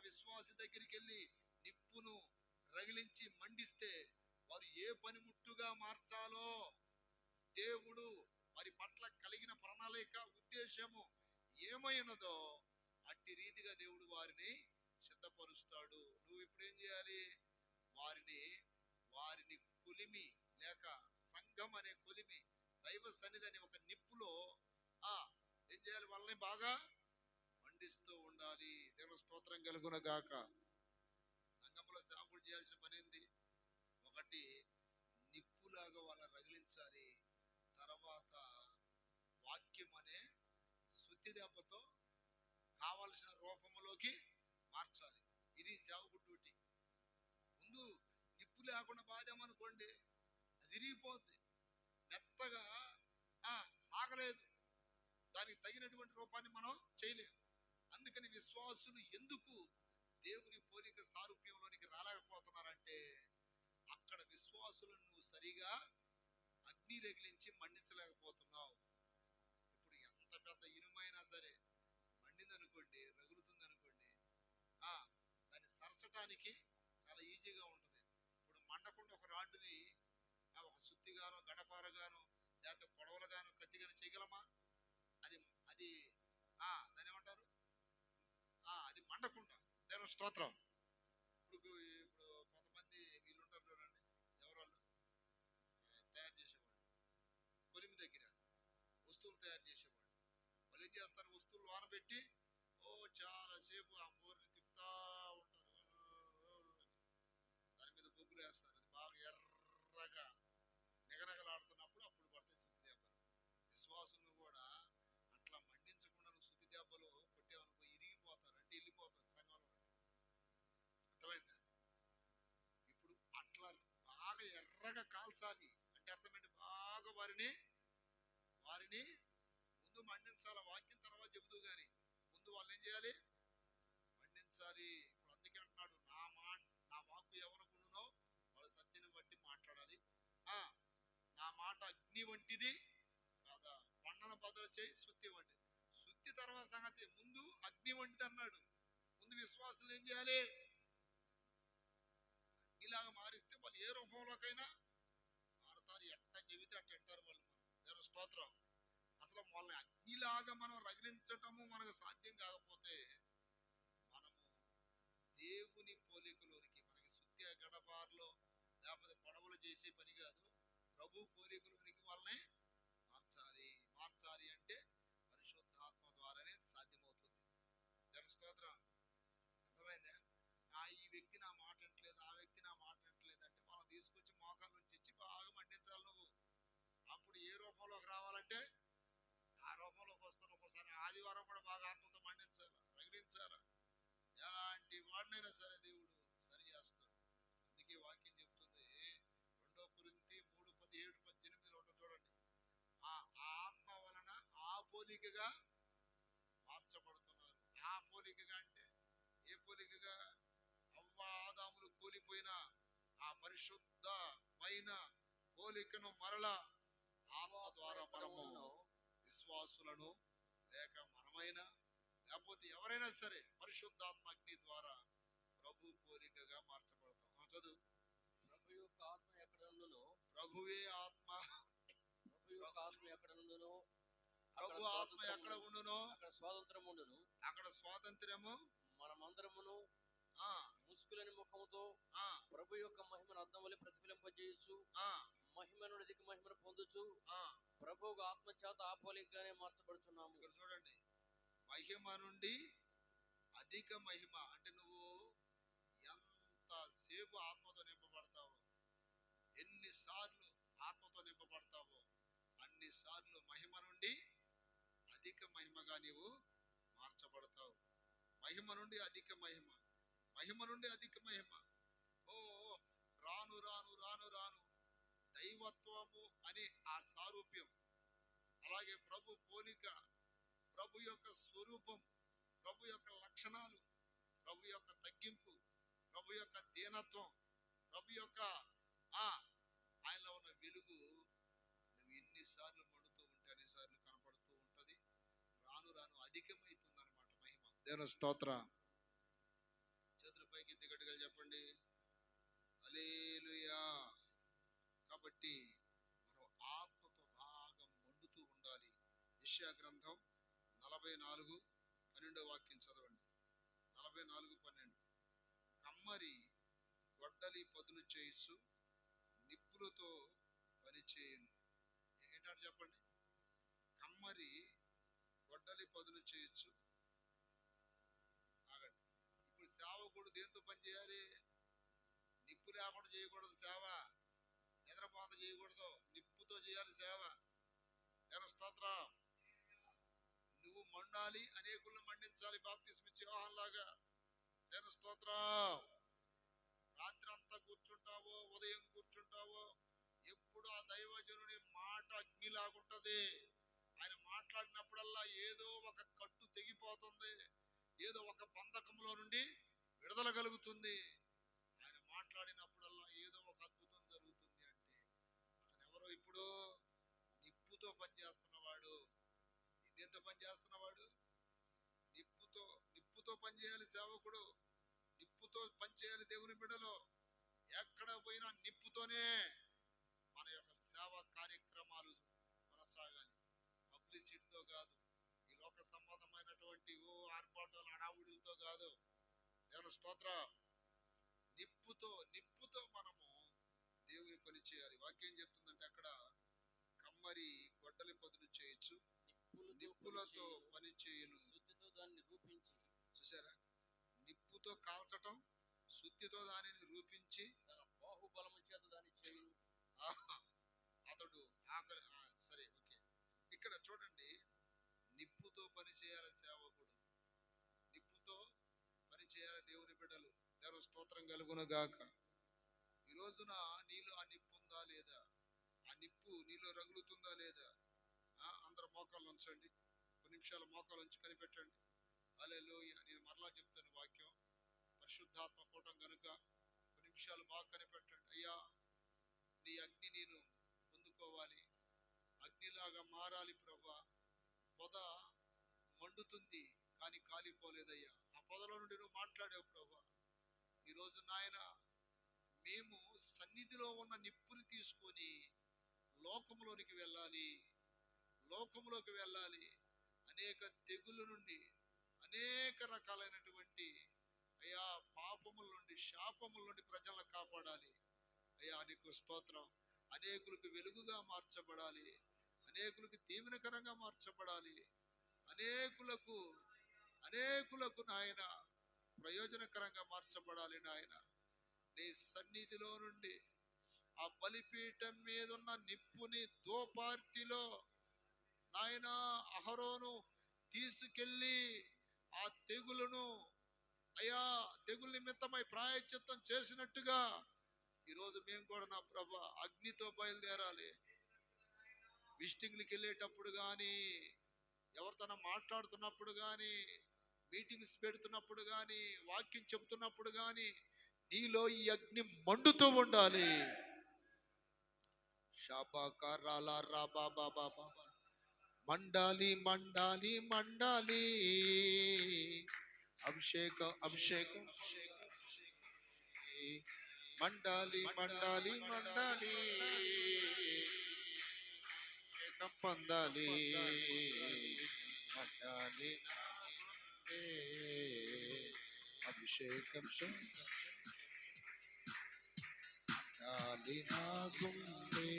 విశ్వాసి దగ్గరికి వెళ్ళి నిప్పును రగిలించి మండిస్తే వారు ఏ పనిముట్టుగా మార్చాలో దేవుడు వారి పట్ల కలిగిన ప్రణాళిక, ఉద్దేశము ఏమైనదో అట్టి రీతిగా దేవుడు వారిని సిద్ధపరుస్తాడు. నువ్వు ఇప్పుడు ఏం చేయాలి? వారిని కొలిమి, లేక సంఘం అనే కొలిమి, దైవ సన్నిధి అనే ఒక నిప్పులో ఏం చేయాలి? వాళ్ళని బాగా మండిస్తూ ఉండాలి. దేవుని స్తోత్రం కలుగున గాక. సంఘంలో సేవకుడు చేయాల్సిన పని ఏంది? ఒకటి, నిప్పులాగా వాళ్ళని రగిలించాలి. తర్వాత వాక్యం అనే శుద్ధి దెబ్బతో కావలసిన రూపంలోకి మార్చాలి. ఇది సేవకుడు డ్యూటీ. ముందు నిప్పు లేకుండా బాధామనుకోండి, అది ఇరిగిపోద్ది, మెత్తగా సాగలేదు, దానికి తగినటువంటి రూపాన్ని మనం చేయలేము. అందుకని విశ్వాసులు ఎందుకు దేవుని పోలిక సారూప్యంలోనికి రాలేకపోతున్నారంటే, అక్కడ విశ్వాసులను నువ్వు సరిగా అగ్ని రగిలించి మండించలేకపోతున్నావు. ఇప్పుడు ఎంత పెద్ద ఇనుమైనా సరే మండిందనుకోండి, రగులుతుంది అనుకోండి, దాన్ని సరచటానికి చాలా ఈజీగా ఉంటుంది. ఇప్పుడు మండకుండా ఒక రాడ్డుని ఒక సుత్తిగానో, గడపారగానో, లేకపోతే పొడవలుగానో, కత్తిగానో చేయగలమా? అది దాన్ని ఏమంటారు? అది మండకుండా. దేవుని స్తోత్రం. ఇప్పుడు తయారు చేసేవాళ్ళు. వాళ్ళు ఏం చేస్తారు, వస్తువులు వాన పెట్టి చాలా సేపు ఆ బోర్ని తిప్పుతా ఉంటారు. దాని మీద బొగ్గులు వేస్తారు, అది బాగా ఎర్రగా నిగనగలాడుతున్నప్పుడు అప్పుడు పడతాయి సుత్తి దెబ్బలు. విశ్వాసులను కూడా అట్లా మండించకుండా నువ్వు సుత్తి దెబ్బలు కొట్టావనుకో ఇరిగిపోతారు, అంటే వెళ్ళిపోతారు సంఘంలో. అర్థమైందా? ఇప్పుడు అట్లా బాగా ఎర్రగా కాల్చాలి అంటే అర్థమైంది, బాగా వారిని ముందు మండించాల. వాక్యం తర్వాత చెబుతూ గాని ముందు వాళ్ళు ఏం చేయాలి, మండించాలి. ఇప్పుడు అందుకే అంటున్నాడు, నా వాక్కు ఎవరికుండునో వాళ్ళు సత్యని బట్టి మాట్లాడాలి. నా మాట అగ్ని వంటిది కాదా, పండన బదులు చేయి సుత్తి వంటిది. సుత్తి తర్వాత సంగతి, ముందు అగ్ని వంటిది అన్నాడు. ముందు విశ్వాసులు ఏం చేయాలి, అగ్నిలాగా మారిస్తే వాళ్ళు ఏ రూపంలోకైనా మారతారు. ఎట్ట చెబితే అట్ట అంటారు వాళ్ళు. దేవుని స్తోత్రం. అసలు వాళ్ళని అగ్నిలాగా మనం రగిలించటము మనకు సాధ్యం కాకపోతే మనము దేవుని పోలికలోనికి, మనకి సుత్తి గడపార్లో లేకపోతే పడవలు చేసే పని కాదు, ప్రభు పోలికలోనికి వాళ్ళని మార్చాలి అంటే పరిశుద్ధాత్మ ద్వారానే సాధ్యమవుతుంది. దేవుని స్తోత్రం. అర్థమైందా? ఈ వ్యక్తి నా మాట అంటలేదు, ఆ వ్యక్తి నా మాట అంటలేదు అంటే మనం తీసుకొచ్చి మోకాల నుంచి ఇచ్చి బాగా మండించాలి నువ్వు. అప్పుడు ఏ రూపంలోకి రావాలంటే ఆ రూపంలోకి వస్తాను. ఒక్కోసారి ఆదివారం కూడా బాగా ఆత్మతో మండించాలి, రగిలించాలి. ఎలాంటి వాడినైనా సరే దేవుడు సరి చేస్తాడు. అందుకే వాక్యం చెప్తుంది, 2 కొరింథీ 3:17-18 చూడండి. ఆ ఆత్మ వలన ఆ పోలికగా మార్చబడుతున్నారు. ఆ పోలికగా అంటే ఏ పోలికగా? అవ్వ ఆదాములు కూలిపోయిన ఆ పరిశుద్ధమైన పోలికను మరలా ఆత్మ ద్వారా మనము విశ్వాసులను లేక మనమైనా లేకపోతే ఎవరైనా సరే పరిశుద్ధాత్మ అగ్ని ద్వారా ప్రభు పోలికగా మార్చబడతాం. చదువు. ప్రభు యొక్క ఆత్మ ఎక్కడ ఉండునో, ప్రభువే ఆత్మ, ప్రభు యొక్క ఆత్మ ఎక్కడ ఉండునో, ప్రభు ఆత్మ ఎక్కడ ఉండునో అక్కడ స్వాతంత్రం ఉండును. అక్కడ స్వాతంత్ర్యము. మనమందరమును ముసుకులని ముఖముతో ప్రభు యొక్క మహిమను అద్దం వలె ప్రతిఫలింపజేయచ్చు, మహిమ నుండి అధిక మహిమను పొందుచు ప్రభువుకు ఆత్మ చేత ఆ పోలికగానే మార్చబడుతున్నాము. ఇక్కడ చూడండి, మహిమ నుండి అధిక మహిమ అంటే నువ్వు ఎంత సేపు ఆత్మతో నింపబడతావో, ఎన్నిసార్లు ఆత్మతో నింపబడతావో అన్నిసార్లు మహిమ నుండి అధిక మహిమగా నీవు మార్చబడతావు. మహిమ నుండి అధిక మహిమ, మహిమ నుండి అధిక మహిమ. రాను రాను రాను రాను దైవత్వము అనే ఆ సారూప్యం, అలాగే ప్రభు పోలిక, ప్రభు యొక్క స్వరూపం, ప్రభు యొక్క లక్షణాలు, ప్రభు యొక్క తగ్గింపు, ప్రభు యొక్క దీనత్వం, ప్రభు యొక్క ఆయనలో ఉన్న వెలుగు నువ్వు ఎన్నిసార్లు మండుతూ ఉంటే అన్నిసార్లు కనపడుతూ ఉంటది. రాను రాను అధికమవుతుంది అన్నమాట మహిమ. దేవుని స్తోత్ర. చేతుల పైకి ఎత్తి గట్టిగా చెప్పండి, హల్లెలూయా. కాబట్టి మనం ఆత్మతో బాగా మండుతూ ఉండాలి. యెషయా గ్రంథం 44:12 వాక్యం చదవండి. 44:12. కమ్మరి గొడ్డలి పదును చేయిచు నిప్పులతో పని చేయును. ఏంటంటే చెప్పండి, కమ్మరి గొడ్డలి పదును చేయొచ్చు. ఆగండి, ఇప్పుడు సేవకుడు దేంతో పని చేయాలి? నిప్పు లేకుండా చేయకూడదు సేవ, నిద్రపోత చేయకూడదు, నిప్పుతో చేయాలి సేవ. దేవుని స్తోత్రం. నువ్వు మండాలి, అనేకులను మండించాలి, బాప్తిస్మ ఇచ్చే యోహానులాగా. దేవుని స్తోత్రం. రాత్రి అంతా కూర్చుంటావో ఉదయం కూర్చుంటావో, ఎప్పుడు ఆ దైవజనుని మాట అగ్నిలాగుంటది. ఆయన మాట్లాడినప్పుడల్లా ఏదో ఒక కట్టు తెగిపోతుంది, ఏదో ఒక బంధకంలో నుండి విడుదల కలుగుతుంది. ఆయన మాట్లాడినప్పుడల్లా ఏదో ఒక అద్భుతం జరుగుతుంది. అంటే అతను ఎవరో? ఇప్పుడు నిప్పుతో పనిచేస్తున్నవాడు. ఇదేంతో పనిచేస్తున్నవాడు? నిప్పుతో పనిచేయాలి సేవకుడు, నిప్పుతో పనిచేయాలి దేవుని బిడ్డలో. ఎక్కడ పోయినా నిప్పుతోనే మన యొక్క సేవా కార్యక్రమాలు కొనసాగాలి. పబ్లిసిటీతో కాదు, ఈ లోక సంబంధమైనటువంటి ఆర్భాటాలు హడావుడితో కాదు. దేవుని స్తోత్ర. నిప్పుతో మనము దేవుని పని చేయాలి. వాక్యం చెప్తుందంటే అక్కడ కమ్మరి గొడ్డలి పదును చేయొచ్చు, నిప్పు నిప్పులతో పని చేయును. శుద్ధితో దాన్ని రూపించి. చూసారా, నిప్పుతో కాల్చటం, శుద్ధితో దానిని రూపించి తన బాహుబలము చేత దాన్ని చేయును. అతడు ఆఖరి సరే ఓకే, ఇక్కడ చూడండి, నిప్పుతో పని చేయాలి సేవకుడు, నిప్పుతో పని చేయాలి దేవుని బిడ్డలు. దేవుని స్తోత్రం కలుగును గాక. ఈ రోజున నీలో ఆ నిప్పు ఉందా లేదా? ఆ నిప్పు నీలో రగులుతుందా లేదా? అందరు మోకాళ్ళు ఉంచండి, కొన్ని నిమిషాలు మోకాలు ఉంచి కనిపెట్టండి. హల్లెలూయా. నేను మరలా చెప్తాను వాక్యం, పరిశుద్ధాత్మ కూటం కనుక కొన్ని నిమిషాలు బాగా కనిపెట్టండి. అయ్యా, నీ అగ్ని నేను పొందుకోవాలి, అగ్నిలాగా మారాలి ప్రభా. పొద మండుతుంది కానీ కాలిపోలేదయ్యా. ఆ పొదలో నుండి నువ్వు మాట్లాడావు ప్రభా. ఈరోజు నాయన, మేము సన్నిధిలో ఉన్న నిప్పుని తీసుకొని లోకములోనికి వెళ్ళాలి, లోకములోకి వెళ్ళాలి. అనేక తెగుళ్ళ నుండి, అనేక రకాలైనటువంటి అయ్యా పాపముల నుండి, శాపముల నుండి ప్రజలను కాపాడాలి. అయ్యా నీకు స్తోత్రం. అనేకులకు వెలుగుగా మార్చబడాలి, అనేకులకు దీవెనకరంగా మార్చబడాలి, అనేకులకు నాయన ప్రయోజనకరంగా మార్చబడాలి. నాయన, నీ సన్నిధిలో నుండి ఆ బలిపీఠం మీద ఉన్న నిప్పుని దోపార్తిలో నాయన అహరోను తీసుకెళ్ళి ఆ తెగులను అయ్యా తెగులు నిమిత్తమై ప్రాయశ్చిత్తం చేసినట్టుగా ఈరోజు మేము కూడా నా ప్రభా అగ్నితో బయలుదేరాలి. విజిటింగ్లకి వెళ్ళేటప్పుడు కానీ, ఎవరితోనో మాట్లాడుతున్నప్పుడు కానీ, మీటింగ్స్ పెడుతున్నప్పుడు కానీ, వాక్యం చెబుతున్నప్పుడు కానీ నీలో ఈ అగ్ని మండుతూ ఉండాలి. మండాలి మండాలి మండాలి, అభిషేకం అభిషేకం మండాలి మండాలి మండాలి, అభిషేకం పొందాలి, మండాలి అభిషేకం మండాలి నా గుండె,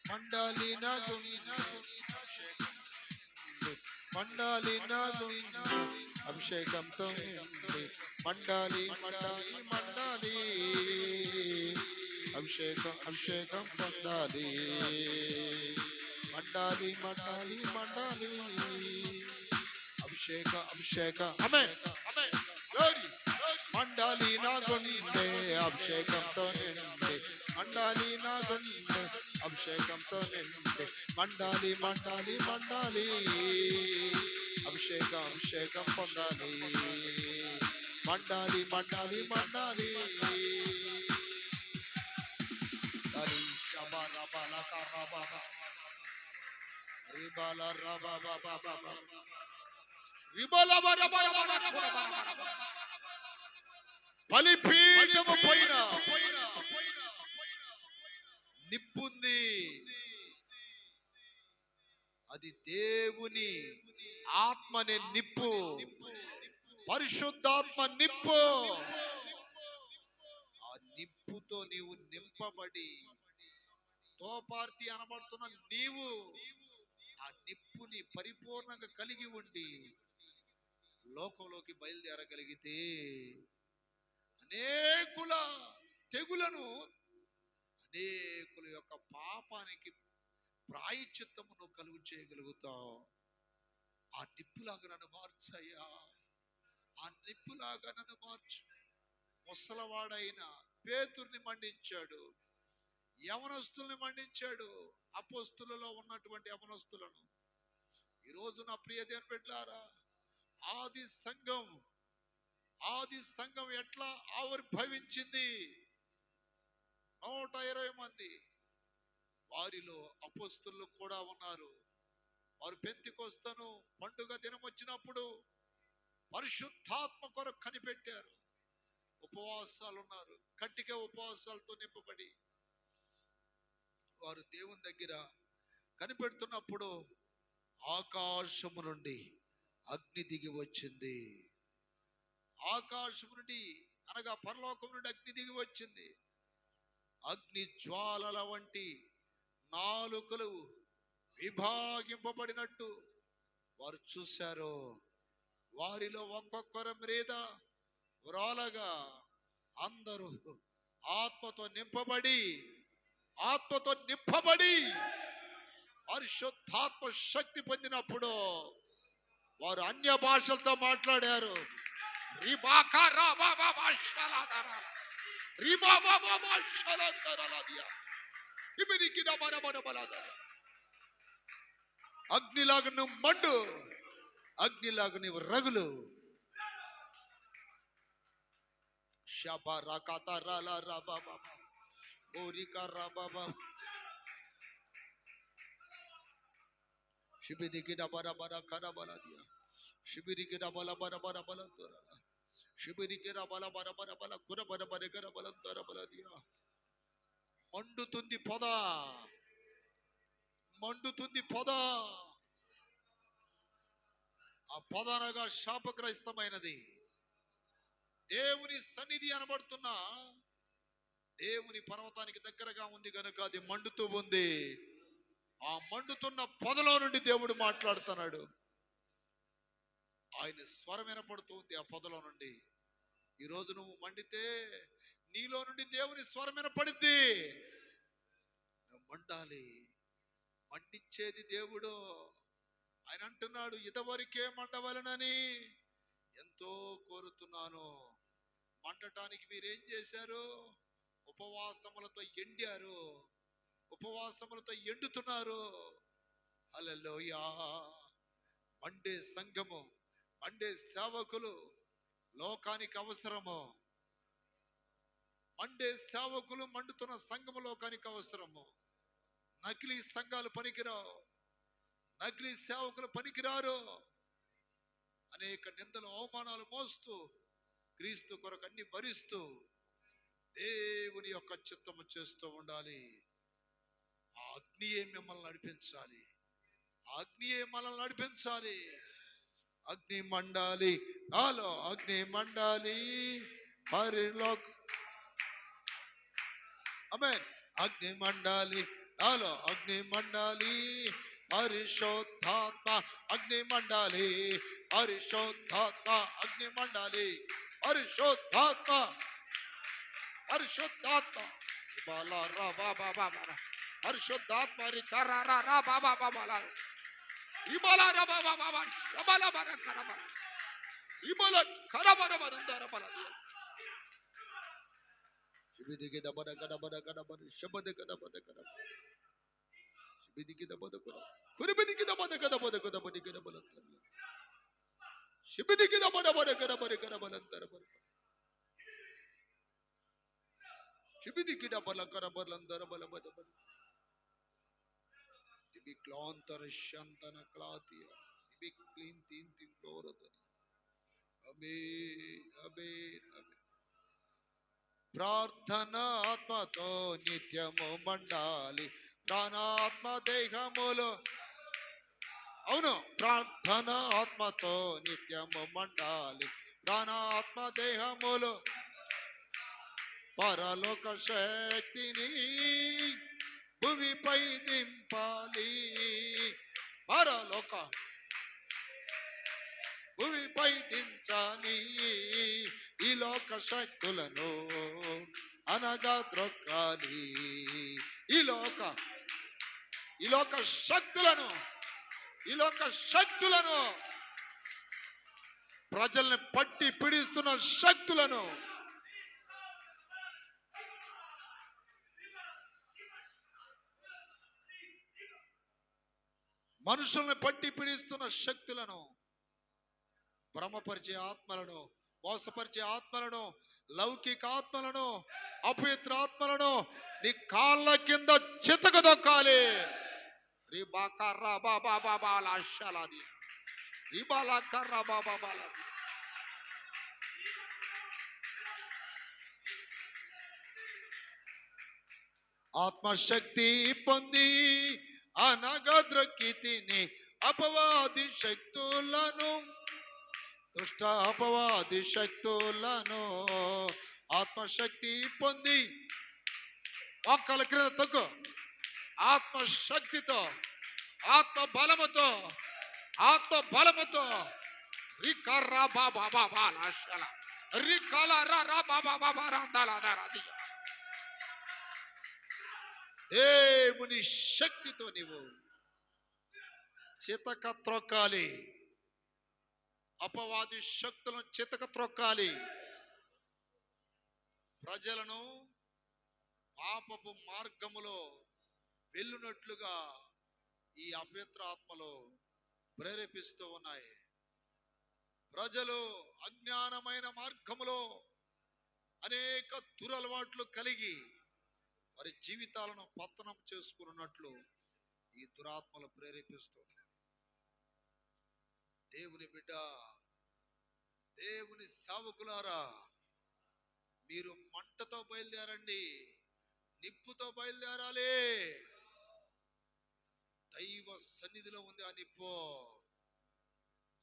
మండాలి నా గుండె, మండాలి నా గుండె అభిషేకంతో మండాలి మండాలి మండాలి, అభిషేకం అభిషేకం పొందాలి, మండాలి మండాలి మండాలి, అభిషేక అభిషేక ఆమేన్ ఆమేన్ గ్లోరీ. మండాలి నా గుండె అభిషేకంతో నిండి, మండాలి నా గుండె అభిషేకంతో నిండి, మండాలి మండాలి మండాలి, అభిషేకం అభిషేకం పొందాలి, మండాలి మండాలి మండాలి. బలిపీఠము పైన నిప్పుంది, అది దేవుని ఆత్మనే నిప్పు, పరిశుద్ధాత్మ నిప్పు. ఆ నిప్పుతో నీవు నింపబడి తోపార్తి అనబడుతున్న నీవు ఆ నిప్పుని పరిపూర్ణంగా కలిగి ఉండి లోకంలోకి బయలుదేరగలిగితే అనేకుల తెగులను, అనేకుల యొక్క పాపానికి ప్రాయశ్చిత్తమును కలుగు చేయగలుగుతావు. ఆ నిప్పులాగా నన్ను మార్చయ్యా, ఆ నిప్పులాగా నన్ను మార్చు. ముసలవాడైన పేతుర్ని మండించాడు, యవనస్తుల్ని మండించాడు, అపోస్తులలో ఉన్నటువంటి యవనస్తులను. ఈరోజు నా ప్రియ దేవుని బిడ్డలారా, ఆది సంఘం ఎట్లా ఆవిర్భవించింది? 120 మంది, వారిలో అపోస్తులు కూడా ఉన్నారు. వారు పెంతెకొస్తేను పండుగ దినం వచ్చినప్పుడు పరిశుద్ధాత్మ కొరకు కనిపెట్టారు, ఉపవాసాలు ఉన్నారు, కట్టిక ఉపవాసాలతో నింపబడి వారు దేవుని దగ్గర కనిపెడుతున్నప్పుడు ఆకాశము నుండి అగ్ని దిగి వచ్చింది. ఆకాశము నుండి అనగా పరలోకం నుండి అగ్ని దిగి వచ్చింది. అగ్ని జ్వాలల వంటి నాలుకలు విభాగింపబడినట్టు వారు చూశారు. వారిలో ఒక్కొక్కరి మీద వ్రాలగా అందరూ ఆత్మతో నింపబడి పరిశుద్ధాత్మ శక్తి పొందినప్పుడు వారు అన్య భాషలతో మాట్లాడారు. అగ్నిలాగా నువ్వు మండు, అగ్నిలాగా నీవు రగులు. శిబిరికి డబర బర కరబల దియా, శిబిరికి డబల బర బర బల దొరల, శిబిరికి డబల బర బర బల కుర బర బర కర బల దొరబల దియా. మండుతుంది పొద, మండుతుంది పొద. ఆ పొద అనగా శాపగ్రస్తమైనది. దేవుని సన్నిధి అనబడుతున్నా దేవుని పర్వతానికి దగ్గరగా ఉంది కనుక అది మండుతూ ఉంది. ఆ మండుతున్న పొదలో నుండి దేవుడు మాట్లాడుతున్నాడు. ఆయన స్వరం వినపడుతుంది ఆ పొదలో నుండి. ఈరోజు నువ్వు మండితే నీలో నుండి దేవుని స్వరం వినపడుద్ది. నువ్వు మండాలి. మండించేది దేవుడు. ఆయన అంటున్నాడు, ఇదివరకే మండవలనని ఎంతో కోరుతున్నాను. మండటానికి మీరేం చేశారు? ఉపవాసములతో ఎండారు, ఉపవాసములతో ఎండుతున్నారు. హల్లెలూయా. మండే సంఘము, మండే సేవకులు లోకానికి అవసరము. మండే సేవకులు, మండుతున్న సంఘము లోకానికి అవసరము. నకిలీ సంఘాలు పనికిరావు, నకిలీ సేవకులు పనికిరారు. అనేక నిందలు అవమానాలు మోస్తూ క్రీస్తు కొరకు అన్ని భరిస్తూ దేవుని యొక్క చిత్తము చేస్తూ ఉండాలి. ఆ అగ్నియే మిమ్మల్ని నడిపించాలి. ఆ అగ్నియే మనల్ని నడిపించాలి. అగ్ని మండాలి నాలో, అగ్ని మండాలి పరిలోక. ఆమేన్. అగ్ని మండాలి నాలో, అగ్ని మండాలి పరిశుద్ధాత్మ. అగ్ని మండాలి పరిశుద్ధాత్మ, అగ్ని మండాలి పరిశుద్ధాత్మ, పరిశుద్ధాత్మ. పరిశుద్ధాత్మ ప్రార్థన ఆత్మతో నిత్యము మండాలి ప్రాణాత్మ దేహములో. అవును, ప్రార్థన ఆత్మతో నిత్యము మండాలి ప్రాణాత్మ దేహములో. పరలోక శక్తిని భూమిపై దింపాలి. పరలోక భూమిపై దించాలి. ఈ లోక శక్తులను అనగా ద్రొక్కాలి. ఈ లోక శక్తులను ప్రజల్ని పట్టి పీడిస్తున్న శక్తులను మనుషుల్ని పట్టి పీడిస్తున్న శక్తులను, భ్రమపరిచే ఆత్మలను, మోసపరిచే ఆత్మలను, లౌకిక ఆత్మలను, అపవిత్ర ఆత్మలను నీ కాళ్ళ కింద చితకదొక్కాలి. ఆత్మశక్తి పొంది అనగద్రొక్కితిని అపవాది శక్తులను, దుష్ట అపవాది శక్తులను. ఆత్మశక్తి పొంది మోకాల క్రింద తగ్గు. ఆత్మ శక్తితో, ఆత్మ బలముతో, ఆత్మ బలముతో రికర్రా బాబా బాబా లాషల రికల రా రా బాబా బాబా రాందాల దారాది. దేవుని శక్తితో నీవు చితక త్రొక్కాలి. అపవాది శక్తులను చితక త్రొక్కాలి. ప్రజలను పాపపు మార్గములో వెళ్ళునట్లుగా ఈ అపవిత్ర ఆత్మలు ప్రేరేపిస్తూ ఉన్నాయి. ప్రజలు అజ్ఞానమైన మార్గములో అనేక దురలవాట్లు కలిగి వారి జీవితాలను పతనం చేసుకున్నట్లు ఈ దురాత్మలు ప్రేరేపిస్తుంది. దేవుని బిడ్డ, దేవుని సేవకులారా, మీరు మంటతో బయలుదేరండి, నిప్పుతో బయలుదేరాలి. దైవ సన్నిధిలో ఉంది ఆ నిప్పు.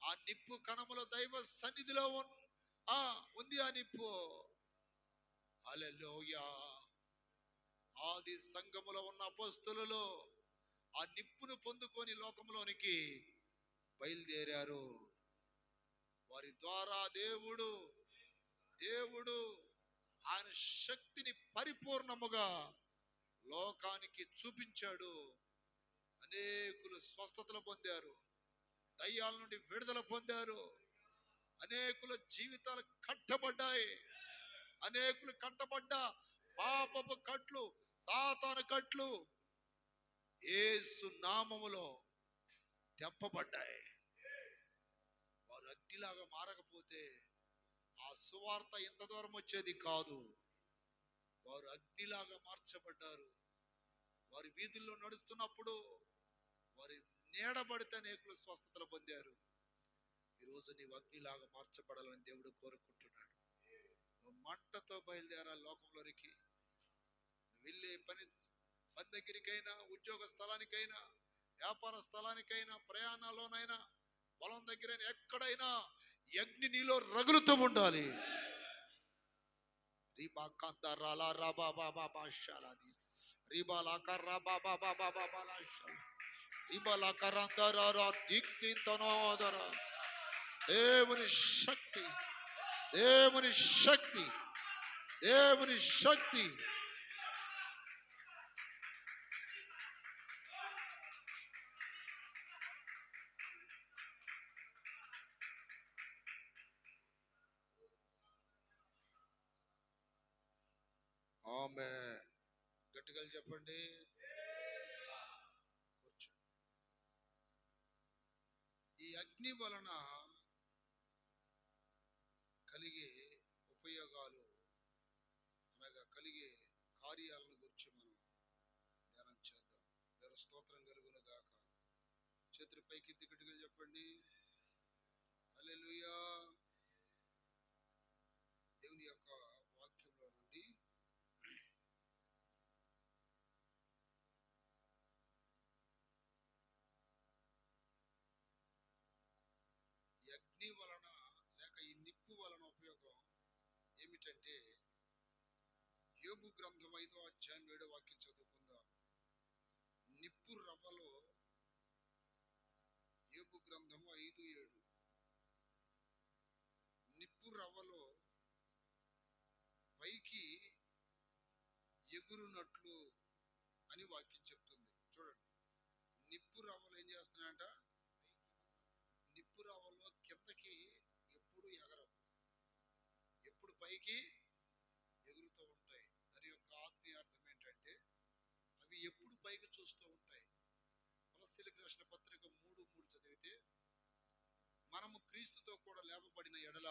ఆ నిప్పు కణములో దైవ సన్నిధిలో ఉంది ఆ నిప్పు. హల్లెలూయా. ఆది సంఘములో ఉన్న అపోస్తలులు ఆ నిప్పును పొందుకొని లోకములోనికి బయలుదేరారు. వారి ద్వారా దేవుడు ఆయన శక్తిని పరిపూర్ణముగా లోకానికి చూపించాడు. అనేకులు స్వస్థతలు పొందారు, దయ్యాల నుండి విడుదల పొందారు. అనేకుల జీవితాలు కట్టబడ్డాయి. అనేకులు కట్టబడ్డ పాపపు కట్లు, సాతాను కట్లు యేసు నామములో తెంపబడ్డాయి. వారు అగ్నిలాగా మారకపోతే ఆ సువార్త ఎంత దూరం వచ్చేది కాదు. వారు అగ్నిలాగా మార్చబడ్డారు. వారి వీధుల్లో నడుస్తున్నప్పుడు వారి నీడబడితే అనేకులు స్వస్థతలు పొందారు. ఈరోజు నీవు అగ్నిలాగా మార్చబడాలని దేవుడు కోరుకుంటున్నాడు. నువ్వు మంటతో బయలుదేరాలి లోకంలోనికి. వెళ్ళే పని దగ్గరికైనా, ఉద్యోగ స్థలానికైనా, వ్యాపార స్థలానికైనా, ప్రయాణాల్లోనైనా, పొలం దగ్గర ఎక్కడైనా అగ్ని నీలో రగులుతూ ఉండాలి. దేవుని శక్తి, దేవుని శక్తి, దేవుని శక్తి. ఆమేన్. గట్టిగా చెప్పండి. ఈ అగ్ని వలన కలిగే ఉపయోగాలు అనగా కలిగే కార్యాలను గురించి మనం ధ్యానం చేద్దాం. దేవుని స్తోత్రం కలుగును గాక. చేతుల పైకి గట్టిగా చెప్పండి. హల్లెలూయా. దేవుని యొక్క వాక్యంలో నుండి ఈ అగ్ని వలన లేక ఈ నిప్పు వలన ఉపయోగం ఏమిటంటే, యోబు గ్రంథం 5వ అధ్యాయం 7వ వాక్యం చదువుకుందాం. నిప్పు రవ్వలో, యోబు గ్రంథము 5:7, నిప్పు రవ్వలో పైకి ఎగురునట్లు అని వాక్యం చెప్తుంది. చూడండి, నిప్పు రవ్వలు ఏం చేస్తున్నాయంట? నిప్పు రవ్వలో కిందకి ఎప్పుడు ఎగరవు, ఎప్పుడు పైకి ఎగురుతూ ఉంటాయి. దాని యొక్క ఆత్మీయ అర్థం ఏంటంటే, అవి ఎప్పుడు పైకి చూస్తూ ఉంటాయి. కొలస్సీలకు రాసిన పత్రిక 3:3 చదివితే, మనము క్రీస్తుతో కూడా లేపబడిన ఎడల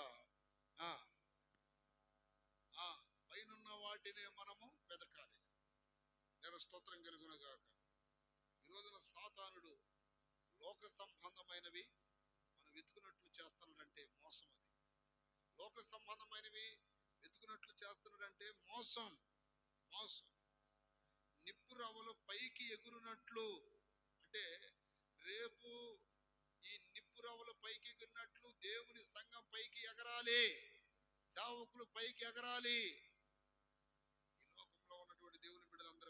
పైనున్న వాటినే మనము వెదకాలి. దేవుని స్తోత్రం కలుగును గాక. ఈ రోజున సాతానుడు లోక సంబంధమైనవి మనం వెతుకున్నట్లు చేస్తున్నాడంటే మోసం. అది లోక సంబంధమైనవి వెతుకున్నట్లు చేస్తున్నాడంటే మోసం. నిప్పు రవ్వలు పైకి ఎగురునట్లు అంటే, రేపు ఈ నిప్పు రవ్వలు పైకి ఎగిరినట్లు దేవుని సంఘం పైకి ఎగరాలి, సేవకులు పైకి ఎగరాలి. ఈ లోకంలో ఉన్నటువంటి దేవుని బిడ్డలందరూ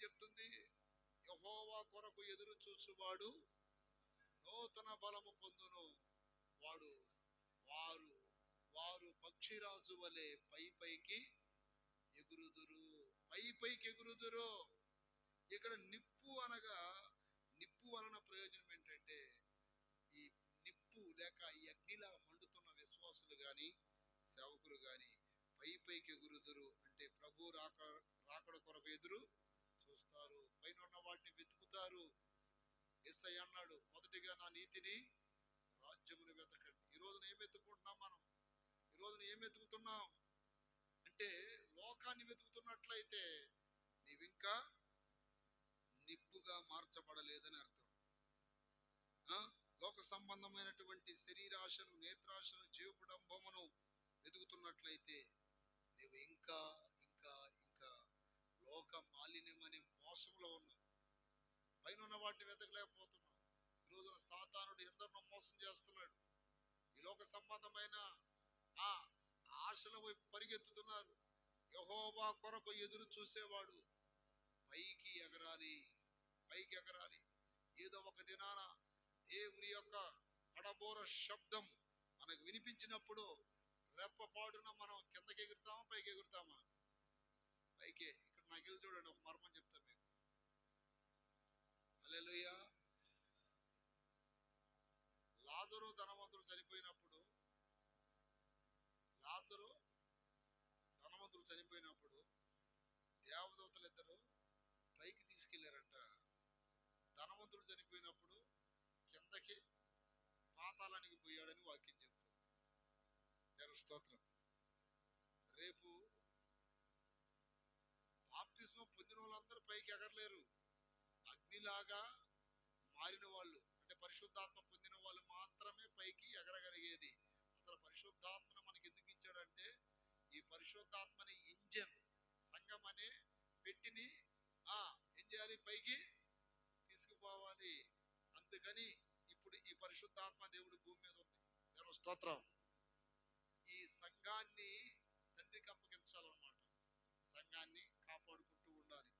చెప్తుంది? యెహోవా కొరకు ఎదురు చూచువాడు నూతన బలము పొందును. వాడు వారు వారు పక్షిరాజు వలె పైకి ఎగురుదురు. పైకి ఎగురుదురు. ఇక్కడ నిప్పు అనగా, నిప్పు వలన ప్రయోజనం ఏంటంటే, ఈ నిప్పు లేక ఈ అగ్నిలా మండుతున్న విశ్వాసులు గాని, సేవకులు గాని పైకి ఎగురుదురు. అంటే ప్రభు రాకడ కొరకు ఎదురు చూస్తారు. పైన ఉన్న వాటిని వెతుకుతారు. యేసయ్య అన్నాడు, మొదటిగా నా నీతిని రాజ్యమును వెతకండి. ఈ రోజున ఏం వెతుకుంటున్నాం మనం? ఈ రోజున ఏం వెతుకుతున్నాం అంటే, లోకాన్ని వెతుకుతున్నట్లయితే నీవింకా నిప్పుగా మార్చబడలేదని అర్థం. లోక సంబంధమైనటువంటి శరీరాశలు, నేత్రాశలు, జీవపుడంబమును వెతుకుతున్నట్లయితే నీవు ఇంకా ఇంకా ఇంకా లోక మాలిన్యం అనే మోసంలో ఉన్నావు. పైన ఉన్న వాటిని వెతకలేకపోతున్నావు. ఈ రోజున సాతానుడు ఎందరినో మోసం చేస్తున్నాడు. ఈ లోక సంబంధమైన ఆ ఆశల వైపు పరిగెత్తుతున్నారు. యెహోవా కొరకు ఎదురు చూసేవాడు పైకి ఎగరాలి, పైకి ఎగరాలి. ఏదో ఒక దినాన దేవుని యొక్క కడబోర శబ్దం మనకు వినిపించినప్పుడు రెప్పపాటున మనం కిందకి ఎగురుతామా, పైకి ఎగురుతామా? పైకే. ఇక్కడ నాకు వెళ్ళి చూడండి, ఒక మర్మం చెప్తా మీకు. హల్లెలూయా. లాజరు ధనవంతుడు చనిపోయినప్పుడు, దేవదూతలు ఇద్దరు పైకి తీసుకెళ్లారంట. ధనవంతుడు చనిపోయినప్పుడు కిందకి పాతాళానికి పోయాడని వాక్యం చెప్తుంది. దేవుని స్తోత్రం. రేపు బాప్తిస్మం పొందిన వాళ్ళందరూ పైకి ఎగరలేరు. అగ్నిలాగా మారిన వాళ్ళు, అంటే పరిశుద్ధాత్మ పొందిన వాళ్ళు మాత్రమే పైకి ఎగరగలిగేది. అసలు పరిశుద్ధాత్మను మనకి ఎందుకు ఇచ్చాడంటే, ఈ పరిశుద్ధాత్మని ఇంజన్, సంఘం అనే పెట్టిని ఏం చేయాలి? పైకి తీసుకుపోవాలి. అందుకని ఇప్పుడు ఈ పరిశుద్ధాత్మ దేవుడు భూమి మీద ఉంది. దేవుని స్తోత్రం. ఈ సంఘాన్ని తండ్రికి అప్పగించాలన్నమాట. సంఘాన్ని కాపాడుకుంటూ ఉండాలి.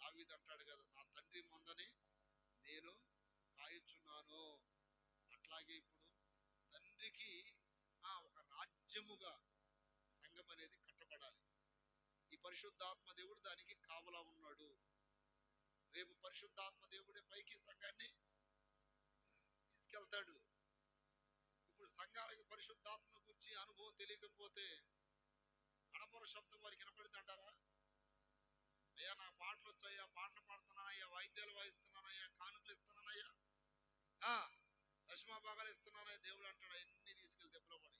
దావీదు అంటాడు కదా, నా తండ్రి మందని నేను కాయుచున్నాను. అట్లాగే ఇప్పుడు తండ్రికి ఒక రాజ్యముగా సంఘం అనేది కట్టబడాలి. ఈ పరిశుద్ధాత్మ దేవుడు దానికి కావలా ఉన్నాడు. రేపు పరిశుద్ధాత్మ దేవుడే పైకి సంఘాన్ని తీసుకెళ్తాడు. ఇప్పుడు సంఘాలకు పరిశుద్ధాత్మ గురించి అనుభవం తెలియకపోతే కడపర శబ్దం వారికి వినపడింది అంటారా? అయ్యా నా పాటలు వచ్చాయా, పాటలు పాడుతున్నానయ్యా, వాయిద్యాలు వాయిస్తున్నానయ్యా, కానుకలు ఇస్తున్నానయ్యా, దశమ భాగాలు ఇస్తున్నానయ్యా, దేవుడు అంటాడు అన్ని తీసుకెళ్లి దెబ్బలో పడి.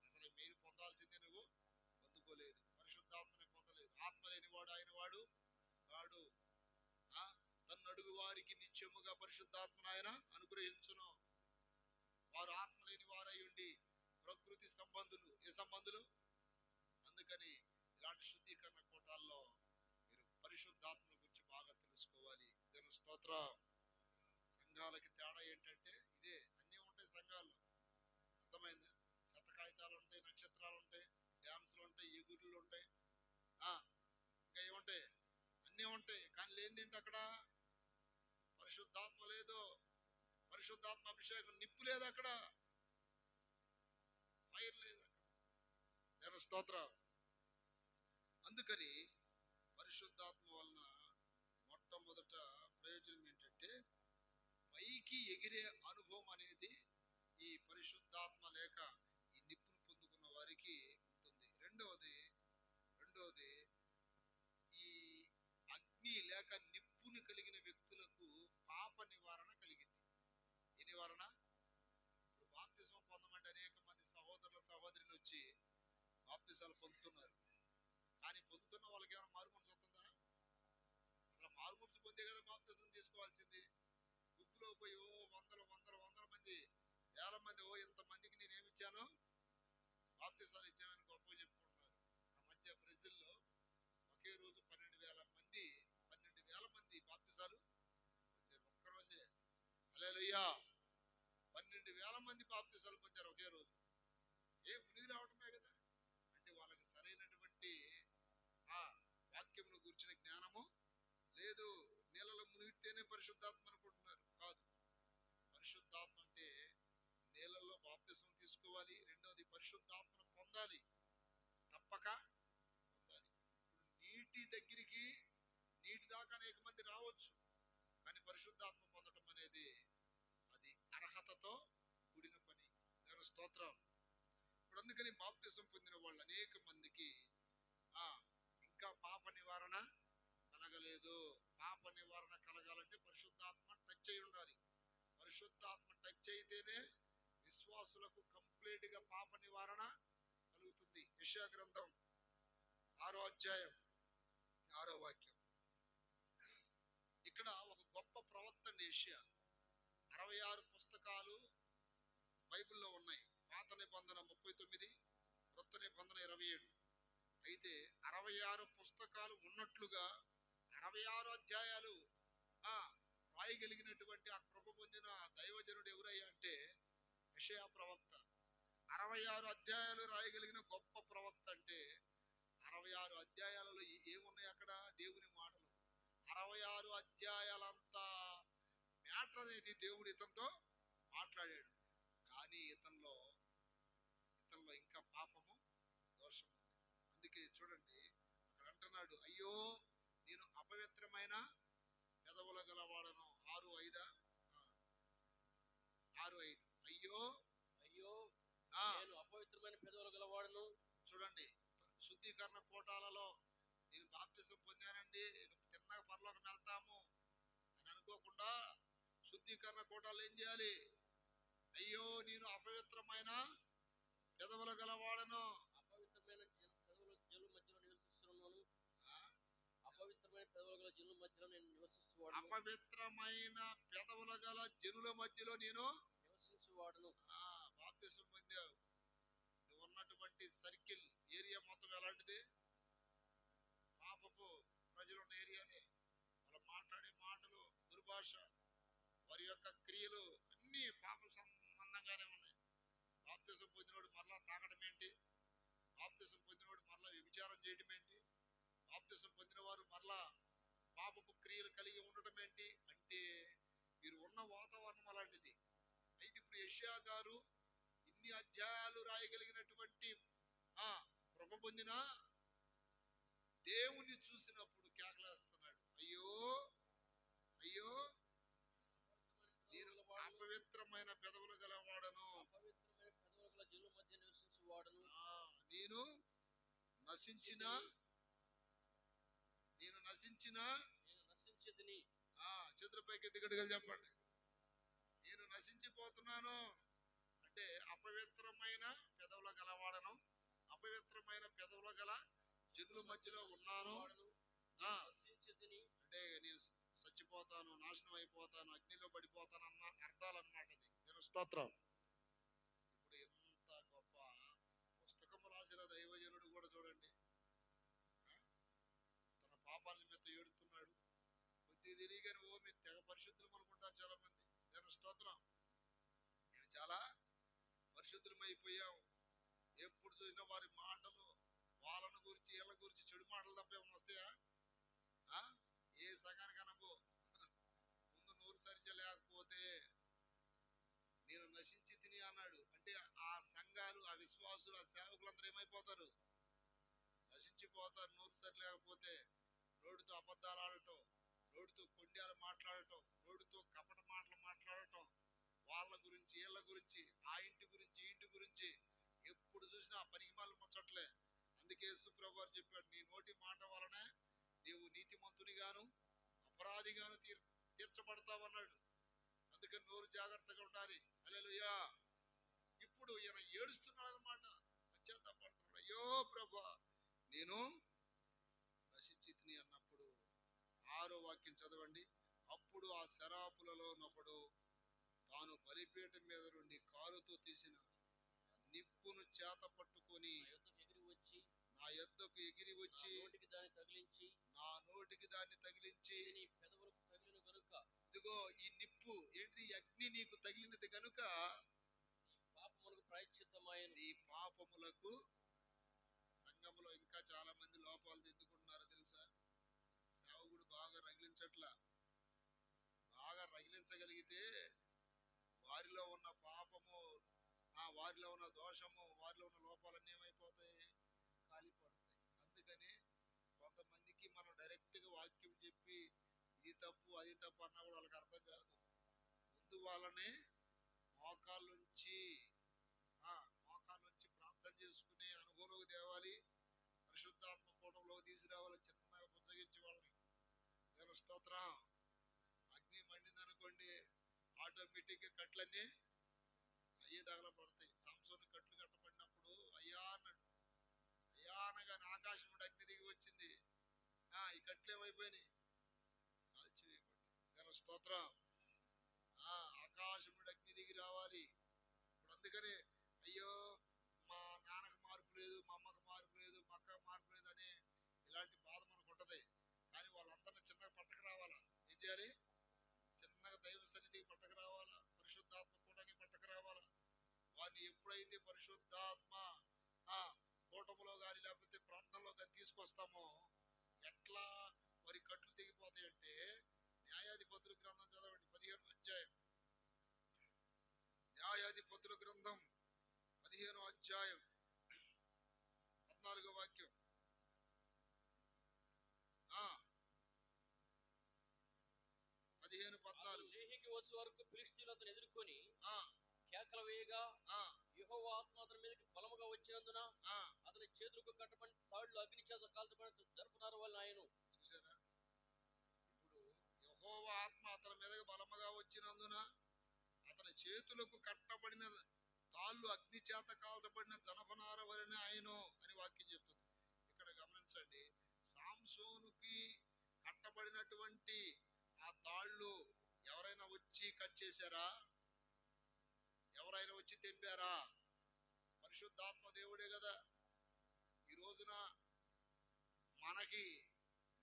అసలు మీరు పొందాల్సిందే నువ్వు పొందుకోలేదు, పరిశుద్ధాత్మని పొందలేదు. ఆత్మ లేనివాడు ఆయన వాడు వాడు. తన్ను అడుగు వారికి నిత్యముగా పరిశుద్ధాత్మను ఆయన అనుగ్రహించును. వారు ఆత్మ లేని వారై ఉండి ప్రకృతి సంబంధులు. ఏ సంబంధులు? అందుకని ఇలాంటి శుద్ధీకరణ కోటాల్లో మీరు పరిశుద్ధాత్మ గురించి బాగా తెలుసుకోవాలి. దేవుని స్తోత్రం. సంఘాలకి తేడా ఏంటంటే ఇదే, అన్నీ ఉంటాయి సంఘాల్లో. అర్థమైందా? చెత్త కాగితాలు ఉంటాయి, నక్షత్రాలు ఉంటాయి, డ్యాన్సులు ఉంటాయి, ఎగురులు ఉంటాయి, ఇంకా ఏముంటాయి? అన్నీ ఉంటాయి. కానీ లేనిదేంటి అక్కడ? పరిశుద్ధాత్మ లేదు. పరిశుద్ధాత్మ అభిషేకం, నిప్పు లేదు అక్కడ, ఫైర్ లేదు అక్కడ. దేవుని స్తోత్రం. అందుకని పరిశుద్ధాత్మ వలన మొట్టమొదట ప్రయోజనం ఏంటంటే, పైకి ఎగిరే అనుభవం అనేది ఈ పరిశుద్ధాత్మ లేక ఈ నిప్పును పొందుకున్న వారికి ఉంటుంది. రెండవది ఈ అగ్ని లేక నిప్పుని కలిగిన వ్యక్తులకు పాప నివారణ కలిగింది. ఏ నివారణ? ఇప్పుడు బాప్తిస్మం పొందమంటే అనేక మంది సహోదరుల సహోదరులు వచ్చి బాప్తిసాలు పొందుతున్నారు. కానీ పొందుతున్న వాళ్ళకి ఏమైనా మారుమనసు వస్తుందా? అసలు మారుమనసు పొందే కదా బాప్తిసం తీసుకోవాల్సింది. గుంపులో పోయి వందల మంది, వేల మంది, ఇంతమందికి నేనేమిచ్చాను, బాప్తిసాలు ఇచ్చానని గొప్పగా చెప్పుకుంటున్నారు. ఆ మధ్య బ్రెజిల్లో ఒకే రోజు 12,000 మంది బాప్తిసాలు పొందారు. ఒక్కరోజే. హల్లెలూయా. 12,000 మంది బాప్తిసాలు పొందారు ఒకే రోజు. మునిగి రావటమే కదా. అంటే వాళ్ళకి సరైనటువంటి వాక్యమును గురించిన జ్ఞానము లేదు. అంటేనే పరిశుద్ధాత్మ అనుకుంటున్నారు. కాదు. పరిశుద్ధాత్మ అంటే నీళ్ళల్లో బాప్తిసం తీసుకోవాలి, రెండవది పరిశుద్ధాత్మను పొందాలి, తప్పక పొందాలి. నీటి దగ్గరికి, నీటి దాకా అనేక మంది రావచ్చు, కానీ పరిశుద్ధాత్మ పొందడం అనేది అది అర్హతతో కూడిన పని. దాని స్తోత్రం. ఇప్పుడు అందుకని బాప్తిసం పొందిన వాళ్ళు అనేక మందికి ఇంకా పాప నివారణ కలగలేదు. పాప నివారణ కలగాలంటే పరిశుద్ధాత్మ టచ్ అయి ఉండాలి. పరిశుద్ధాత్మ టచ్ అయితేనే విశ్వాసులకు కంప్లీట్ గా పాప నివారణ కలుగుతుంది. యెషయా గ్రంథం 6వ అధ్యాయం 6వ వాక్యం. ఇక్కడ ఒక గొప్ప ప్రవక్త అండి యెషయా. 66 పుస్తకాలు బైబిల్లో ఉన్నాయి. పాత నిబంధన 39, కొత్త నిబంధన 27. అయితే 66 పుస్తకాలు ఉన్నట్లుగా 66 అధ్యాయాలు రాయగలిగినటువంటి ఆ కృప పొందిన దైవజనుడు ఎవరయ్యా అంటే యెషయా ప్రవక్త. 66 అధ్యాయాలు రాయగలిగిన గొప్ప ప్రవక్త అంటే 66 అధ్యాయాలలో ఏమున్నాయి అక్కడ? దేవుని మాటలు. 66 అధ్యాయాలంతా మ్యాటర్ అనేది దేవుడు ఇతనితో మాట్లాడాడు. కానీ ఇతనిలో ఇంకా పాపము, దోషం ఉంది. అందుకే చూడండి అక్కడ అంటున్నాడు, అయ్యో నేను అపవిత్రమైన పెదవుల గలవాడను. 6:5. అయ్యో అయ్యో నేను అపవిత్రమైన పెదవులు గలవాడను. చూడండి, శుద్ధీకరణ కోటాలలో నేను బాప్తిసం పొందానండి, తిన్నగా పరలోకం వెళ్తాము అని అనుకోకుండా శుద్ధీకరణ కోటాలు ఏం చేయాలి? అయ్యో నేను అపవిత్రమైన పెదవుల గలవాడను. అపవిత్రమైన పెదవుల జనుల మధ్యలో నివసిస్తున్నాను. అపవిత్రమైన పెదవుల గల జనుల మధ్యలో నేను నివసించువాడను. అపవిత్రమైన పెదవుల గల జనుల మధ్యలో నేను నివసించువాడను. బాప్తిసం పొందావు. నువ్వు ఉన్నటువంటి సర్కిల్ ఏరియా మొత్తం ఎలాంటిది? పాపపు ప్రజలు ఉన్న ఏరియానే. వాళ్ళు మాట్లాడే మాటలు, దుర్భాష, వారి యొక్క క్రియలు అన్ని పాప సంబంధంగానే ఉన్నాయి. బాప్తిసం పొందినోడు మరలా తాగడం ఏంటి? బాప్తిసం పొందినోడు మరలా వ్యభిచారం చేయడం ఏంటి? బాప్తిసం పొందిన వారు మరలా పాపపు క్రియలు కలిగి ఉండటం ఏంటి? అంటే మీరు ఉన్న వాతావరణం అలాంటిది. అయితే ఇప్పుడు యెషయా గారు ఇన్ని అధ్యాయాలు రాయగలిగినటువంటి కృప పొందిన దేవుణ్ణి చూసినప్పుడు కేకలేస్తున్నాడు, అయ్యో అయ్యో నేను అపవిత్రమైన పెదవులు గలవాడను. అపవిత్రమైన పెదవుల గల జనుల మధ్య నివసించువాడను. నేను నశించితిని. చేతులపైకి దిగడుగా చెప్పండి. నేను నశించిపోతున్నాను అంటే అపవిత్రమైన పెదవుల గలవాడను, అపవిత్రమైన పెదవుల గల జనుల మధ్యలో ఉన్నాను అంటే నేను చచ్చిపోతాను, నాశనం అయిపోతాను, అగ్నిలో పడిపోతాను అన్న అర్థాలన్నమాట. అది నేను స్తోత్రం. ఇప్పుడు ఎంత గొప్ప పుస్తకం రాసిన దైవజనుడు కూడా చూడండి, తన పాపాల నిమిత్తం ఏడుతున్నాడు. కొద్ది తిరిగాని మీరు తెగ పరిశుద్ధులు అనుకుంటారు చాలా మంది. నేను స్తోత్రం. మేము చాలా పరిశుద్ధులమైపోయాం. ఎప్పుడు చూసినా వారి మాటలు, వాళ్ళను గురించి వీళ్ళ గురించి చెడు మాటలు తప్ప ఏమైనా వస్తాయా? ఏ సగానికి అనబో. ముందు నోరు సరిగ్గా లేకపోతే నేను నశించితిని అన్నాడు. అంటే ఆ సంఘాలు, ఆ విశ్వాసులు, ఆ సేవకులందరూ ఏమైపోతారు? నశించిపోతారు. నోరు సరి లేకపోతే నోటితో అబద్ధాలు ఆడటం, నోటితో కొండ్యాలు మాట్లాడటం, నోటితో కపట మాటలు మాట్లాడటం, వాళ్ళ గురించి వీళ్ళ గురించి, ఆ ఇంటి గురించి ఈ ఇంటి గురించి ఎప్పుడు చూసినా పనికిమాల ముచ్చట్లే. అందుకే యేసు ప్రభువు వారు చెప్పాడు, నీ నోటి మాట వలనే నీవు నీతిమంతునిగాను అపరాధిగాను తీర్చబడతావన్నాడు. అందుకని నోరు జాగ్రత్తగా ఉండాలి. హల్లెలూయా. ఇప్పుడు ఈయన ఏడుస్తున్నాడు అన్నమాట, పశ్చాత్తాపడుతున్నాడు. అయ్యో ప్రభువా నేను నశించితిని అన్నప్పుడు 6వ వాక్యం చదవండి. అప్పుడు ఆ శరాపులలో నొకడు తాను బలిపీఠం మీద నుండి కారుతో తీసిన నిప్పును చేత పట్టుకొని నా యొద్దకు ఎగిరి వచ్చి నా నోటికి దాన్ని తగిలించి ఇదిగో ఈ నిప్పు ఏంటిది? అగ్ని నీకు తగిలినది కనుక నీ పాపములకు. సంఘములో ఇంకా చాలా మంది లోపాలు ఎందుకుంటున్నారో తెలుసా? సేవకుడు బాగా రగిలించట్లా, వారిలో ఉన్న పాపము, వారిలో ఉన్న దోషము, వారిలో ఉన్న లోపాలన్నీ ఏమైపోతాయి? కాలిపోతాయి. అందుకని కొంతమందికి మనం డైరెక్ట్ గా వాక్యం చెప్పి ఇది తప్పు అది తప్పు అన్నా కూడా వాళ్ళకి అర్థం కాదు. ముందు వాళ్ళని మోకాళ్ళ నుంచి ప్రార్థన చేసుకుని అనుభవంలోకి తేవాలి, పరిశుద్ధాత్మ కూటంలో తీసుకురావాలి, చిన్నగా పుచ్చగించి వాళ్ళని. నేను స్తోత్రం. అగ్ని మండింది అనుకోండి, ఆటోమేటిక్ గా కట్లన్నీ అయ్యే తగలబడతాయి. సంసోను కట్లు కట్టబడినప్పుడు అయ్యా అన్నాడు. అయ్యా అనగానే ఆకాశం నుండి అగ్ని దిగి వచ్చింది. ఈ కట్లు ఏమైపోయినాయి? కాల్చివేయబడ్డాయి. నేను స్తోత్రం. ఆకాశం నుండి అగ్ని దిగి రావాలి. ఇప్పుడు అందుకనే అయ్యో మా నాన్నకు మార్పు లేదు, మా అమ్మకు మార్పు లేదు, మా అక్కకు మార్పు లేదు అని ఇలాంటి బాధ మనకు ఉంటది. కానీ వాళ్ళందరినీ చిన్నగా పట్టకు రావాలా? ఏం చేయాలి? చిన్నగా దైవ సన్నిధికి పట్టకు రావాలా, పరిశుద్ధాత్మ కూటానికి పట్టకు రావాలా. వారిని ఎప్పుడైతే పరిశుద్ధాత్మ కూటములో కానీ లేకపోతే ప్రార్థనలో కానీ తీసుకొస్తామో ఎట్లా వారి కట్లు తెగిపోతాయంటే, న్యాయాధిపతుల గ్రంథం చదవండి 15వ అధ్యాయం. న్యాయాధిపతుల గ్రంథం 15వ అధ్యాయం 14వ వాక్యం. 15:14. లేహీకి వచ్చే వరకు ఫిలిష్తీయులు అతను ఎదుర్కొని కేకలు వేయగా యెహోవా ఆత్మ అతని మీదకి బలముగా వచ్చినందున అతని చేతులకు కట్టబడి తాళ్ళు అగ్ని చేత కాల్చబడి జరుపునారు వాళ్ళు ఆయన. చూసారా? ఇప్పుడు యెహోవా ఆత్మ అతని మీదకి బలముగా వచ్చినందున అతని చేతులకు కట్టబడిన తాళ్ళు అగ్ని చేత కాల్చబడిన జనపనార వలె ఆయన అని వాక్యం చెప్తుంది. ఇక్కడ గమనించండి, సాంసోనుకి కట్టబడినటువంటి ఆ తాళ్ళు ఎవరైనా వచ్చి కట్ చేశారా? ఎవరైనా వచ్చి తెంపారా? పరిశుద్ధాత్మ దేవుడే కదా. ఈ రోజున మనకి,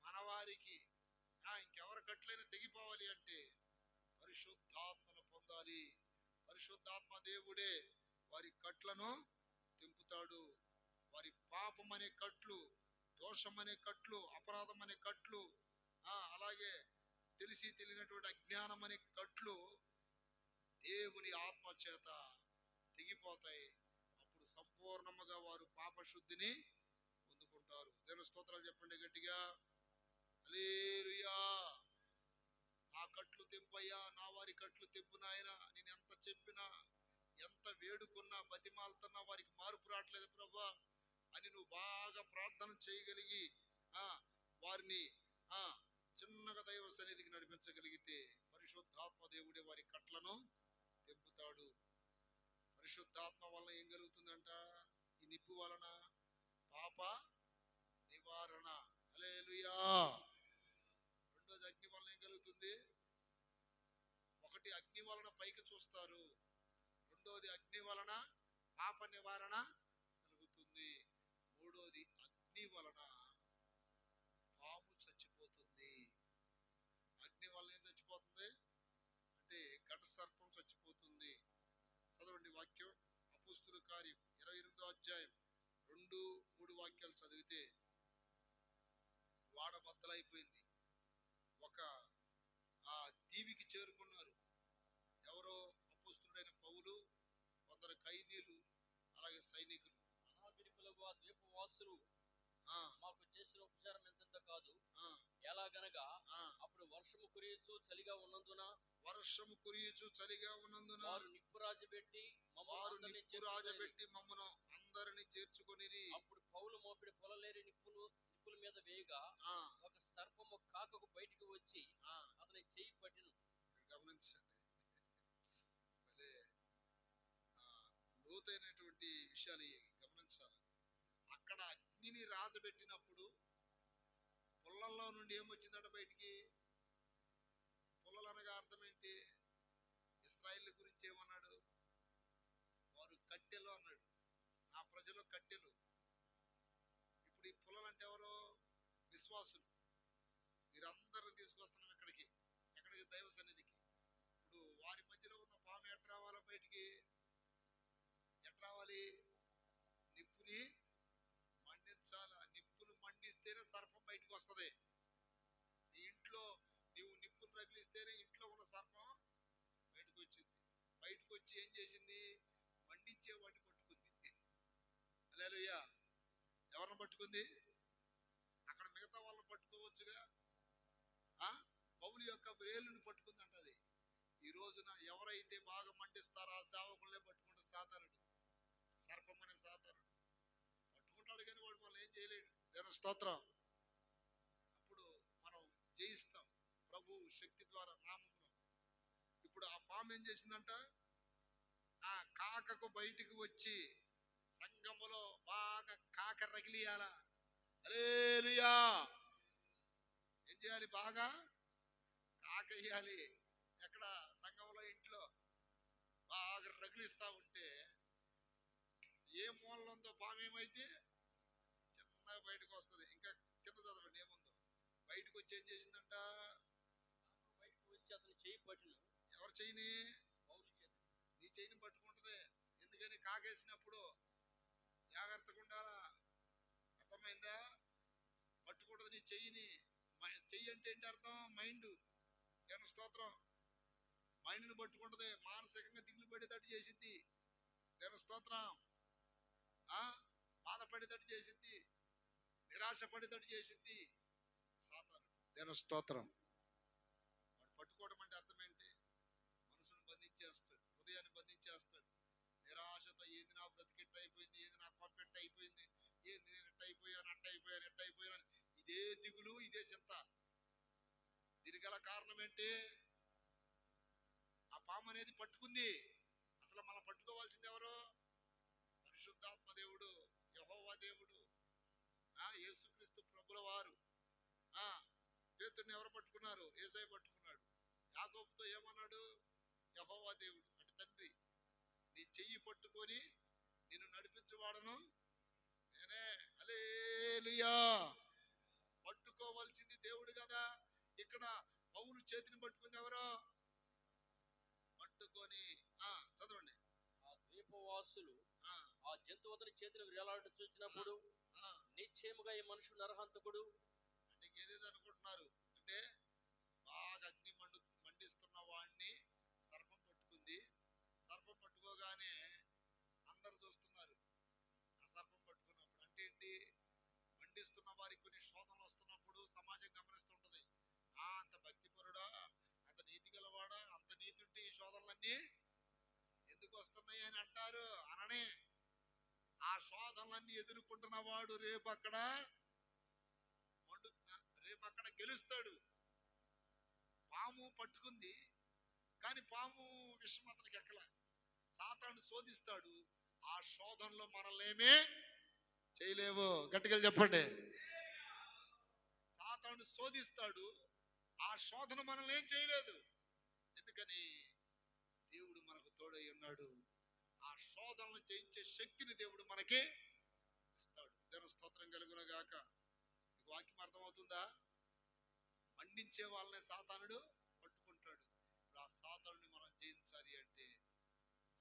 మన వారికి ఇంకెవరి కట్లైనా తెగిపోవాలి అంటే పరిశుద్ధాత్మను పొందాలి. పరిశుద్ధాత్మ దేవుడే వారి కట్లను తెంపుతాడు. వారి పాపం అనే కట్లు, దోషం అనే కట్లు, అపరాధం అనే కట్లు, అలాగే తెలిసి తెలియనటువంటి అజ్ఞానం అనే కట్లు దేవుని ఆత్మ చేత తెగిపోతాయి. అప్పుడు సంపూర్ణముగా వారు పాపశుద్ధిని పొందుకుంటారు. దేవుని స్తోత్రాలు చెప్పండి గట్టిగా. హల్లెలూయా. నా కట్లు తెంపయ్యా, నా వారి కట్లు తెంపు నాయనా. నేను ఎంత చెప్పినా, ఎంత వేడుకున్నా, బతిమాలుతున్నా వారికి మార్పు రావట్లేదు ప్రభా అని నువ్వు బాగా ప్రార్థన చేయగలిగి వారిని చిన్నగా దైవ సన్నిధికి నడిపించగలిగితే పరిశుద్ధాత్మ దేవుడే వారి కట్లను తెంపుతాడు. పరిశుద్ధాత్మ వలన ఏం కలుగుతుందంట? ఈ నిప్పు వలన పాప నివారణ. హల్లెలూయా. రెండోది అగ్ని వలన ఏం కలుగుతుంది? ఒకటి అగ్ని వలన పైకి చూస్తారు, రెండోది అగ్ని వలన పాప నివారణ కలుగుతుంది, మూడోది అగ్ని వలన పాము చచ్చిపోతుంది. అగ్ని వలన ఏం చచ్చిపోతుంది అంటే ఘట సర్పం చచ్చిపోతుంది. చదవండి వాక్యం, అపోస్తుల కార్యం 28వ అధ్యాయం 2-3 వాక్యాలు చదివితే వాడ బద్దలైపోయింది. ఒక దీవికి చేరుకున్నారు. ఎవరో అపోస్తుడైన పౌలు, కొందరు ఖైదీలు, అలాగే సైనికులు. అనాగరికులకు ఆ ద్వీపవాసులు మాకు చేసిన ఉపచారం ఎంతెంత కాదు. ఎలాగనగా అప్పుడు వర్షము కురియుచు చలిగా ఉన్నందున వారు నిప్పు రాజబెట్టి మమ్మను అందరిని చేర్చుకొనిరి. అప్పుడు పౌలు మోపిడి పొలలేరి నిప్పుల మీద వేయగా ఒక సర్పము కాకకు బయటికి వచ్చి అతని చెయ్యి పట్టిను. గమనించండి, లోతైనటువంటి విషయాలు గమనించాలి. అక్కడ అగ్నిని రాజబెట్టినప్పుడు పొలంలో నుండి ఏమొచ్చిందట బయటికి? పొలాలు అనగా అర్థం ఏంటి? ఇశ్రాయేలు గురించి ఏమన్నాడు? వారు కట్టెలు అన్నాడు. నా ప్రజలు కట్టెలు. ఇప్పుడు ఈ పొలాలు అంటే ఎవరో విశ్వాసులు. మీరందరిని తీసుకొస్తున్నాం ఎక్కడికి? దైవ సన్నిధికి. ఇప్పుడు వారి మధ్యలో ఉన్న పాము ఎట్లా రావాలా బయటికి? ఎట్లా రావాలి? నిప్పుని మండించాలా. నిప్పును మండిస్తేనే సర్పం బయటకు వస్తుంది. నీ ఇంట్లో నీవు నిప్పును రగిలిస్తేనే ఇంట్లో ఉన్న సర్పం బయటకు వచ్చింది. బయటకు వచ్చి ఏం చేసింది? మండించేవాడిని పట్టుకుంది. హల్లెలూయా. ఎవరిని పట్టుకుంది? అక్కడ మిగతా వాళ్ళని పట్టుకోవచ్చుగా. పౌలు యొక్క వ్రేలుని పట్టుకుందంట. అది ఈ రోజున ఎవరైతే బాగా మండిస్తారో ఆ సేవకులనే పట్టుకుంటాడు సాతానుడు. సర్పం అనే సాతానుడు పట్టుకుంటాడు, కానీ వాడు మనం ఏం చేయలేడు. దేవుని స్తోత్రం. అప్పుడు మనం జయిస్తాం ప్రభు శక్తి ద్వారా, నామంలో. ఇప్పుడు ఆ పాము ఏం చేసిందంట? ఆ కాకకు బయటికి వచ్చి సంఘములో బాగా కాక రగిలియాల. హల్లెలూయా. ఏం చేయాలి? బాగా కాక వేయాలి. ఎక్కడ? సంఘంలో, ఇంట్లో బాగా రగిలిస్తా ఉంటే ఏ మూలలో ఉందో పాము ఏమైతే చిన్నగా బయటకు వస్తుంది. ఇంకా కింద చదవండి ఏముందో. బయటకు వచ్చి ఏం చేసిందంట? బయటకు వచ్చి అతని చేయి పట్టును. ఎవరు చెయ్యిని? పౌలు చేతి. నీ చెయ్యిని పట్టుకుంటది. ఎందుకని? కాకేసినప్పుడు జాగ్రత్తగా ఉండాలా. అర్థమైందా? పట్టుకుంటది నీ చెయ్యిని. చెయ్యి అంటే ఏంటి అర్థం? మైండ్. దేవుని స్తోత్రం. మైండ్ని పట్టుకుంటది. మానసికంగా దిగులు పడేటట్టు చేసిద్ది. దేవుని స్తోత్రం. బాధపడేటట్టు చేసిద్ది, నిరాశ పడేటట్టు చేసిద్ది సాతాను. దేవుని స్తోత్రం. వాడు పట్టుకోవడం అంటే అర్థం ఏంటి? మనసును బంధించేస్తాడు, హృదయాన్ని బంధించేస్తాడు. నిరాశతో ఏది నా బ్రతికెట్టు అయిపోయింది, ఏది నా పప్పెట్టు అయిపోయింది, ఏది నేను ఎట్ట అయిపోయాను, అట్ట అయిపోయాను, ఎట్ట అయిపోయాను, ఇదే దిగులు, ఇదే చింత. దీనికి గల కారణం ఏంటి? ఆ పాము అనేది పట్టుకుంది. అసలు మనం పట్టుకోవాల్సింది ఎవరు? పరిశుద్ధాత్మ దేవుడు, యెహోవా దేవుడు, యేసుక్రీస్తు ప్రభుల వారు. పేతురుని ఎవరు పట్టుకున్నారు? యేసయ్య పట్టుకున్నాడు. యాకోబుతో ఏమన్నాడు? యెహోవా దేవుడు అంటే తండ్రి, నీ చెయ్యి పట్టుకొని నిన్ను నడిపించువాడను నేనే. హల్లెలూయా. పట్టుకోవాల్సింది దేవుడు కదా. ఇక్కడ పౌలు చేతిని పట్టుకుంది ఎవరో? పట్టుకొని చదవండి. ఆ ద్వీపవాసులు ఆ జంతువు అతని చేతిని వేలాడ చూసినప్పుడు నిశ్చయముగా ఈ మనుషుడు నరహంతకుడు. అంటే ఏదేదో అనుకుంటున్నారు. అంటే బాగా అగ్ని మండిస్తున్న వాడిని సర్పం పట్టుకుంది. సర్పం పట్టుకోగానే అందరు చూస్తున్నారు. ఆ సర్పం పట్టుకున్నప్పుడు అంటే ఏంటి? మండిస్తున్న వారికి కొన్ని శోధనలు వస్తున్నప్పుడు సమాజం గమనిస్తుంటది. అంత భక్తిపరుడా, అంత నీతి గలవాడా, అంత నీతి ఉంటే ఈ శోధనలన్నీ ఎందుకు వస్తున్నాయి అని అంటారు. అననే ఆ శోధనలన్నీ ఎదుర్కొంటున్న వాడు రేపు అక్కడ గెలుస్తాడు. పాము పట్టుకుంది, కానీ పాము విషయం అతనికి ఎక్కల. సాతాను శోధిస్తాడు. ఆ శోధనలో మనల్ని ఏమీ చేయలేవు. గట్టిగా చెప్పండి. సాతాను శోధిస్తాడు. ఆ శోధన మనల్ని ఏం చేయలేదు. ఎందుకని? దేవుడు మనకు తోడై ఉన్నాడు. ఆ శోధనను జయించే శక్తిని దేవుడు మనకి ఇస్తాడు. దేవుని స్తోత్రం కలుగును గాక. మీకు వాక్యం అర్థమవుతుందా? మండించే వాళ్ళనే సాతానుడు పట్టుకుంటాడు. ఇప్పుడు ఆ సాతానుని మనం జయించాలి అంటే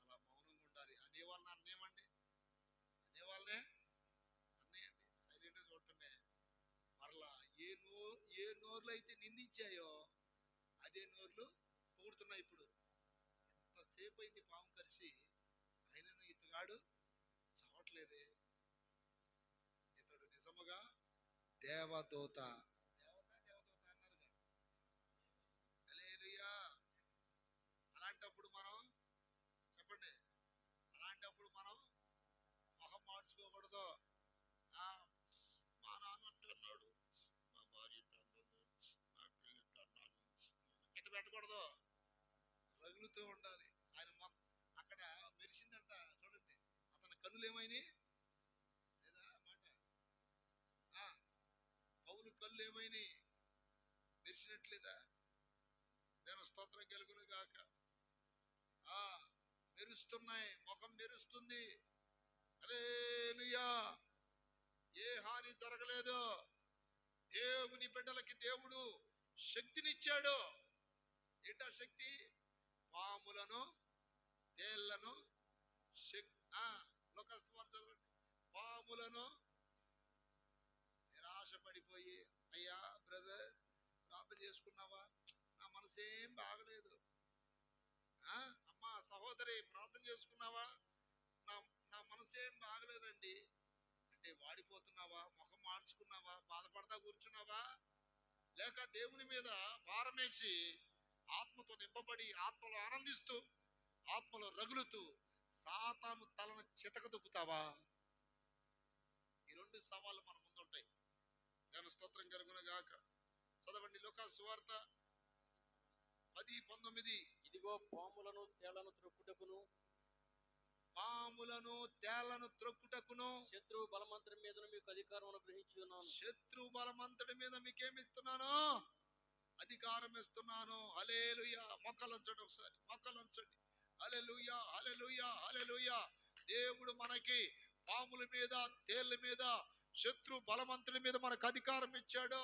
అలా మౌనంగా ఉండాలి. అనేవాళ్ళని అన్నేమండి, అనేవాళ్ళనే అన్నేయండి, సైలెంట్ గా చూడటమే. మరలా ఏ నోర్లు అయితే నిందించాయో అదే నోర్లు పొగుడుతున్నాయి. ఇప్పుడు ఎంతసేపు అయింది పాము కరిసి, అయినను ఇతగాడు చావట్లేదే. ఇతడు నిజముగా దేవదూత. దేవదూత అన్నారుగా. హల్లెలూయా. అలాంటప్పుడు మనం చెప్పండి, అలాంటప్పుడు మనం మొహం మార్చుకోకూడదు. మా నాన్న అన్నాడు, మా భార్య అన్నాడు, నా పిల్ల అన్నాను, ఎట్ట పెట్టకూడదు. రగులుతూ ఉండాలి. ఆయన అక్కడ మెరిసిందంట చూడండి. అతని కన్నులు ఏమైనాయి లేదా మాట? పౌలు కళ్ళు ఏమైనాయి? మెరిసినట్లేదా? దేవుని స్తోత్రం కలుగును గాక. మెరుస్తున్నాయి, ముఖం మెరుస్తుంది. హల్లెలూయా. ఏ హాని జరగలేదు. దేవుని బిడ్డలకి దేవుడు శక్తినిచ్చాడు. ఏంటా శక్తి? పాములను, తేళ్లను, పాములను. నిరాశ పడిపోయి, అయ్యా బ్రదర్ ప్రార్థన చేసుకున్నావా? నా మనసేం బాగలేదు. అమ్మా సహోదరి రాత్రి ప్రార్థన చేసుకున్నావా? నా నా మనసు ఏం బాగలేదండి అంటే వాడిపోతున్నావా? ముఖం మార్చుకున్నావా? బాధపడతా కూర్చున్నావా? లేక దేవుని మీద భారమేసి ఆత్మతో నింపబడి ఆత్మలో ఆనందిస్తూ ఆత్మలో రగులుతూ సాతాను తలను చితకదొక్కుతావా? ఈ రెండు సవాళ్ళు మన ముందుంటాయి. దాని స్తోత్రం కలుగునగాక. చదవండి లూకా సువార్త 10:19. ఇదిగో పాములను తేళ్లను త్రొక్కుటకును శత్రువు బలమంతటి మీద మీకు అధికారం అనుగ్రహించి ఉన్నాను. శత్రు బలమంతటి మీద మీకేమిస్తున్నాను? అధికారం ఇస్తున్నాను. హల్లెలూయా. మొక్కలంచండి, ఒకసారి మొక్కలంచండి. హల్లెలూయా, హల్లెలూయా, హల్లెలూయా. దేవుడు మనకి పాముల మీద, తేళ్ల మీద, శత్రు బలమంతుడి మీద మనకు అధికారం ఇచ్చాడు.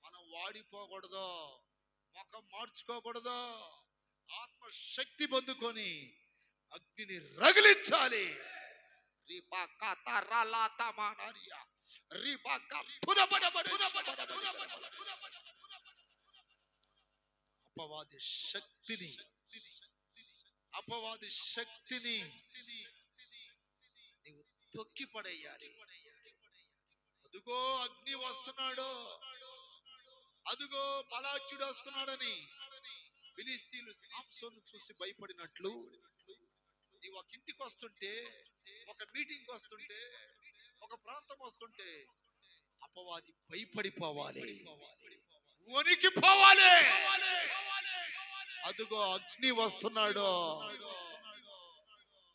మనం వాడిపోకూడదు, ముఖం మార్చుకోకూడదు. ఆత్మ శక్తి పొందుకొని అగ్నిని రగిలించాలి. అపవాది శక్తిని నీవు తొక్కి పడేయాలి. అదుగో అగ్ని వస్తున్నాడు, అదుగో బలాఢ్యుడు వస్తున్నాడని ఫిలిస్తీన్లు సాంసోను చూసి భయపడినట్లు నీవు ఒక ఇంటికి వస్తుంటే, ఒక మీటింగ్ వస్తుంటే, ఒక ప్రాంతం వస్తుంటే అపవాది భయపడిపోవాలి, వణికిపోవాలి. అదుగో అగ్ని వస్తున్నాడు,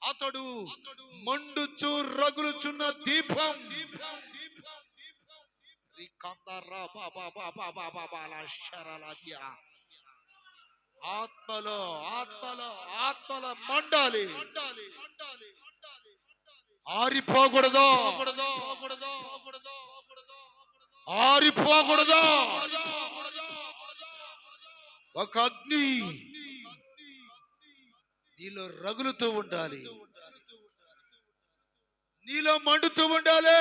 అతడు మండుచు రగులుచున్న దీపం. ఆత్మలో ఆత్మలో ఆత్మలో మండాలి, ఆరిపోకూడదు, ఆరిపోకూడదు. ఒక అగ్ని నీలో రగులుతూ ఉండాలి, నీలో మండుతూ ఉండాలి.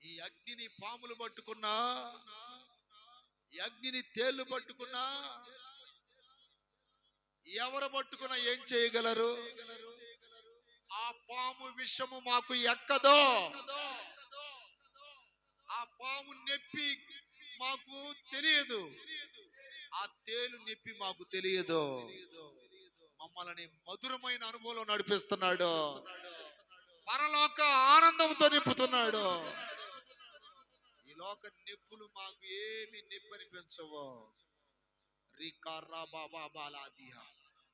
ఈ అగ్నిని పాములు పట్టుకున్నా, ఈ అగ్నిని తేళ్లు పట్టుకున్నా, ఎవరు పట్టుకున్నా ఏం చేయగలరు? ఆ పాము విషము మాకు ఎక్కదో, ఆ పాము నెప్పి మాకు తెలియదు, ఆ తేలు నెప్పి మాకు తెలియదు. మమ్మల్ని మధురమైన అనుభవంలో నడిపిస్తున్నాడు, పరలోక ఆనందంతో నింపుతున్నాడు. ఈ లోక నెప్పులు మాకు ఏమి నెప్పనిపించవు.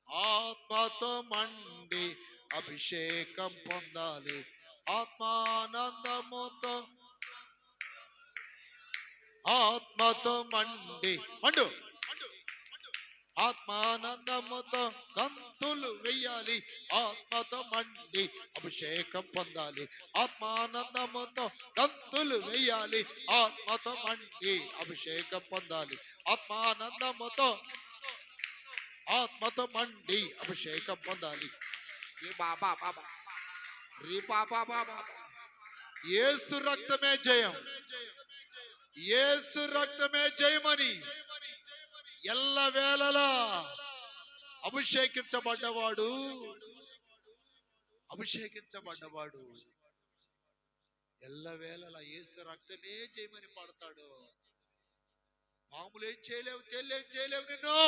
ఆత్మతో మండి అభిషేకం పొందాలి, ఆత్మానందముతో, ఆత్మతో మండి మండు, ఆత్మానందముతో గంతులు వెయ్యాలి, ఆత్మతో మండి అభిషేకం పొందాలి, ఆత్మానందముతో గంతులు వెయ్యాలి, ఆత్మతో మండి అభిషేకం పొందాలి, ఆత్మానందముతో, ఆత్మతో మండి అభిషేకం పొందాలి. యేసు రక్తమే జయం, యేసు రక్తమే జయమని ఎల్లవేళలా అభిషేకించబడ్డవాడు, అభిషేకించబడ్డవాడు ఎల్లవేళలా యేసు రక్తమే జయమని పాడతాడు. పాములేం చేయలేవు, తేలేం చేయలేవు నిన్ను.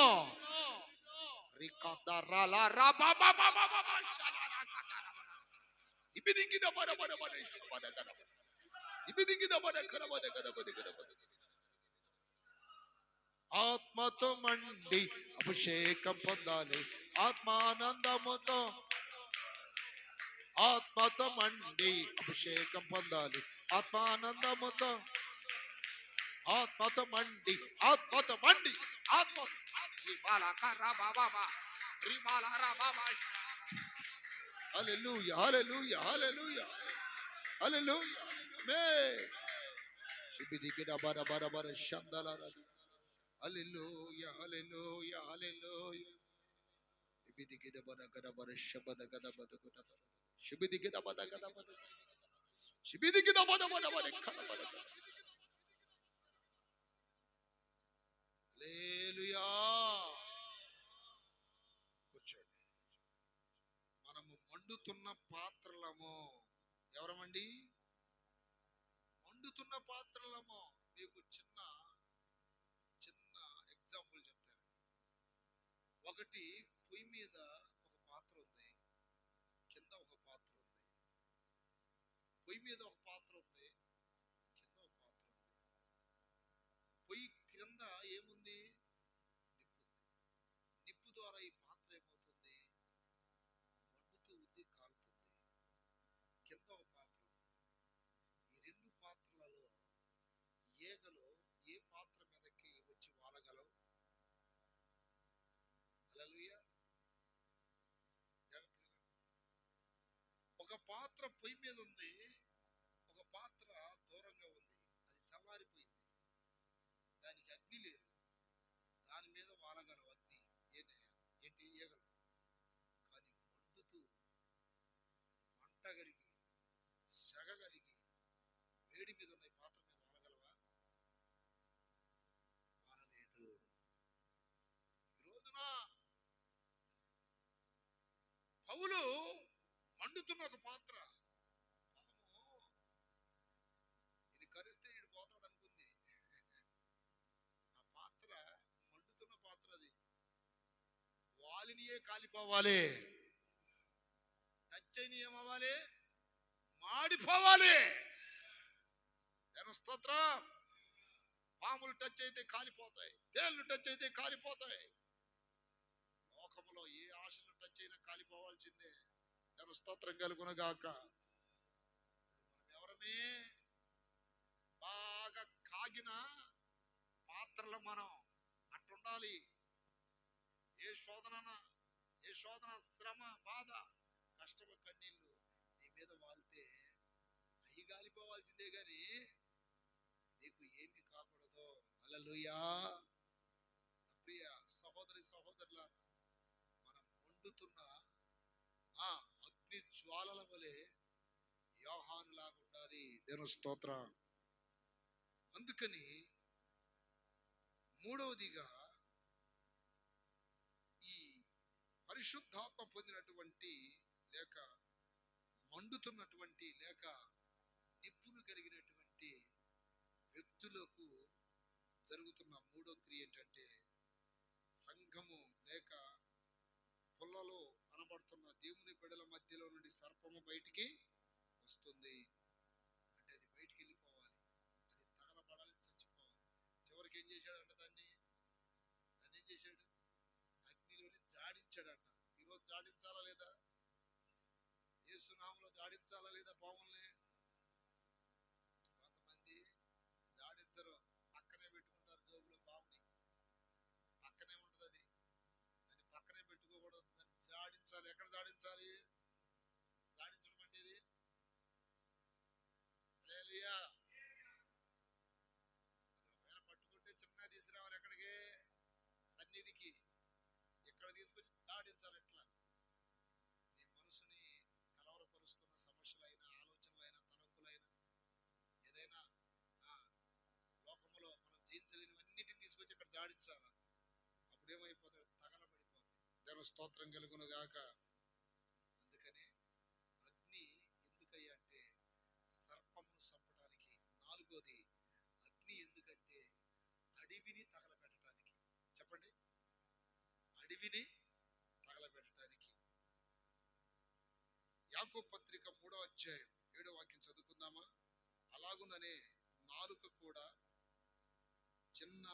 ఆత్మతో మండి అభిషేకం పొందాలి, ఆత్మానందముతో, ఆత్మతో మండి అభిషేకం పొందాలి, ఆత్మానందముతో, ఆత్మతో మండి, ఆత్మతో మండి, ఆత్మ. హల్లెలూయా, హల్లెలూయా, హల్లెలూయా, హల్లెలూయా. ఆమేన్. శిబిదిగిడ బర బర బర శందలర. హల్లెలూయా, హల్లెలూయా, హల్లెలూయా. శిబిదిగిడ బర గడ బర శబద గద బద గద. శిబిదిగిడ బద గద బద. శిబిదిగిడ బద బద బద కన బద. హల్లెలూయా. పాత్రలము. ఎవరమండి? మండుతున్న పాత్రలము. మీకు చిన్న చిన్న ఎగ్జాంపుల్ చెప్తాను. ఒకటి, పొయ్యి మీద ఒక పాత్ర ఉంది, కింద ఒక పాత్ర ఉంది. పొయ్యి మీద ఒక పాత్ర ఉంది, కింద ఒక పాత్ర ఉంది. పొయ్యి క్రింద ఏముంది? నిప్పు ఉంది. నిప్పు ద్వారా ఈ పాత్ర ఏమవుతుంది? మండుతూ ఉంది, కాలుతుంది. కింద ఒక పాత్ర ఉంది. ఈ రెండు పాత్రలలో ఏగలు ఏ పాత్ర మీదకి వచ్చి వాలగలవు? హల్లెలూయా. ఒక పాత్ర పొయ్యి మీద ఉంది, ఒక పాత్ర దూరంగా ఉంది. అది చల్లారిపోయింది, దానికి అగ్ని లేదు. దాని మీద వాలగలవు అగ్ని. ఏంటి? ఏగలు. కానీ మండుతూ మంటగలిగి సెగగలిగి వేడి మీద ఉన్న ఈ పాత్ర మీద వాలగలవా? వాలలేదు. ఈ రోజున పౌలు మండుతున్న ఒక పాత్ర. పాము ఇది కరిస్తే ఇడు పోతాడు అనుకుంది. ఆ పాత్ర మండుతున్న పాత్ర. అది వాలినియే కాలిపోవాలి, టచ్ అయిన ఏమవ్వాలి? మాడిపోవాలి. స్తోత్రం. పాములు టచ్ అయితే కాలిపోతాయి, తేళ్లు టచ్ అయితే కాలిపోతాయి. లోకములో ఏ ఆశలు టచ్ అయినా కాలిపోవాల్సిందే. స్తోత్రం కలుగునగాక. మనం ఎవరమే? బాగా కాగిన పాత్రలు మనం అట్టుండాలి. ఏ శోధన, శ్రమ, బాధ, కష్టము, కన్నీళ్లు నీ మీద వాలితే అవి గాలిపోవాల్సిందే గాని నీకు ఏమి కాకూడదు. హల్లెలూయా. ప్రియ సహోదరి సహోదరులారా, మనం మండుతున్న అగ్ని జ్వాలల వలె యోహానులాగా ఉండాలి. దేవుని స్తోత్రం. అందుకని మూడవదిగా ఈ పరిశుద్ధాత్మ పొందినటువంటి లేక మండుతున్నటువంటి లేక నిప్పును కలిగినటువంటి వ్యక్తులకు జరుగుతున్న మూడో క్రియ ఏంటంటే, సంఘము లేక పొల్లలో కనబడుతున్న దేవుని బిడ్డల మధ్యలో నుండి సర్పము బయటికి వస్తుంది. అంటే అది బయటికి వెళ్ళిపోవాలి, అది తగలబడాలి, చచ్చిపోవాలి. చివరికి ఏం చేశాడంట? దాన్ని ఏం చేశాడు? అగ్నిలోని జాడించాడంట. ఈరోజు జాడించాలా లేదా? యేసునామములో జాడించాలా లేదా పాముల్ని? కొంతమంది జాడించరు, పక్కనే పెట్టుకుంటారు. జోబులో పాముని పక్కనే ఉంటుంది, అది దాన్ని పక్కనే పెట్టుకోకూడదు, దాన్ని జాడించాలి. ఎక్కడ జాడించాలి? జాడించడం అంటే ఇది హల్లెలూయా. ఒకవేళ పట్టుకుంటే చిన్నగా తీసుకురావాలి. ఎక్కడికి? సన్నిధికి. ఎక్కడ తీసుకొచ్చి జాడించాలి. ఎట్లా? నీ మనసుని కలవరపరుస్తున్న సమస్యలైనా, ఆలోచనలైనా, తలంపులైనా, ఏదైనా లోకంలో మనం జయించలేనివన్నిటిని తీసుకొచ్చి ఇక్కడ జాడించాలి. అప్పుడేమైపోతాడు? తగలబడిపోతాయి. దేవుని స్తోత్రం కలుగును గాక. అందుకని అగ్ని ఎందుకయ్యా అంటే సర్పమును చంపడానికి. నాలుగోది అగ్ని ఎందుకంటే అడవిని తగలబెట్టడానికి. చెప్పండి, అడవిని తగలబెట్టడానికి. యాకోబు పత్రిక 3వ అధ్యాయం 7వ వాక్యం చదువుకుందామా? అలాగుననే నాలుక కూడా చిన్న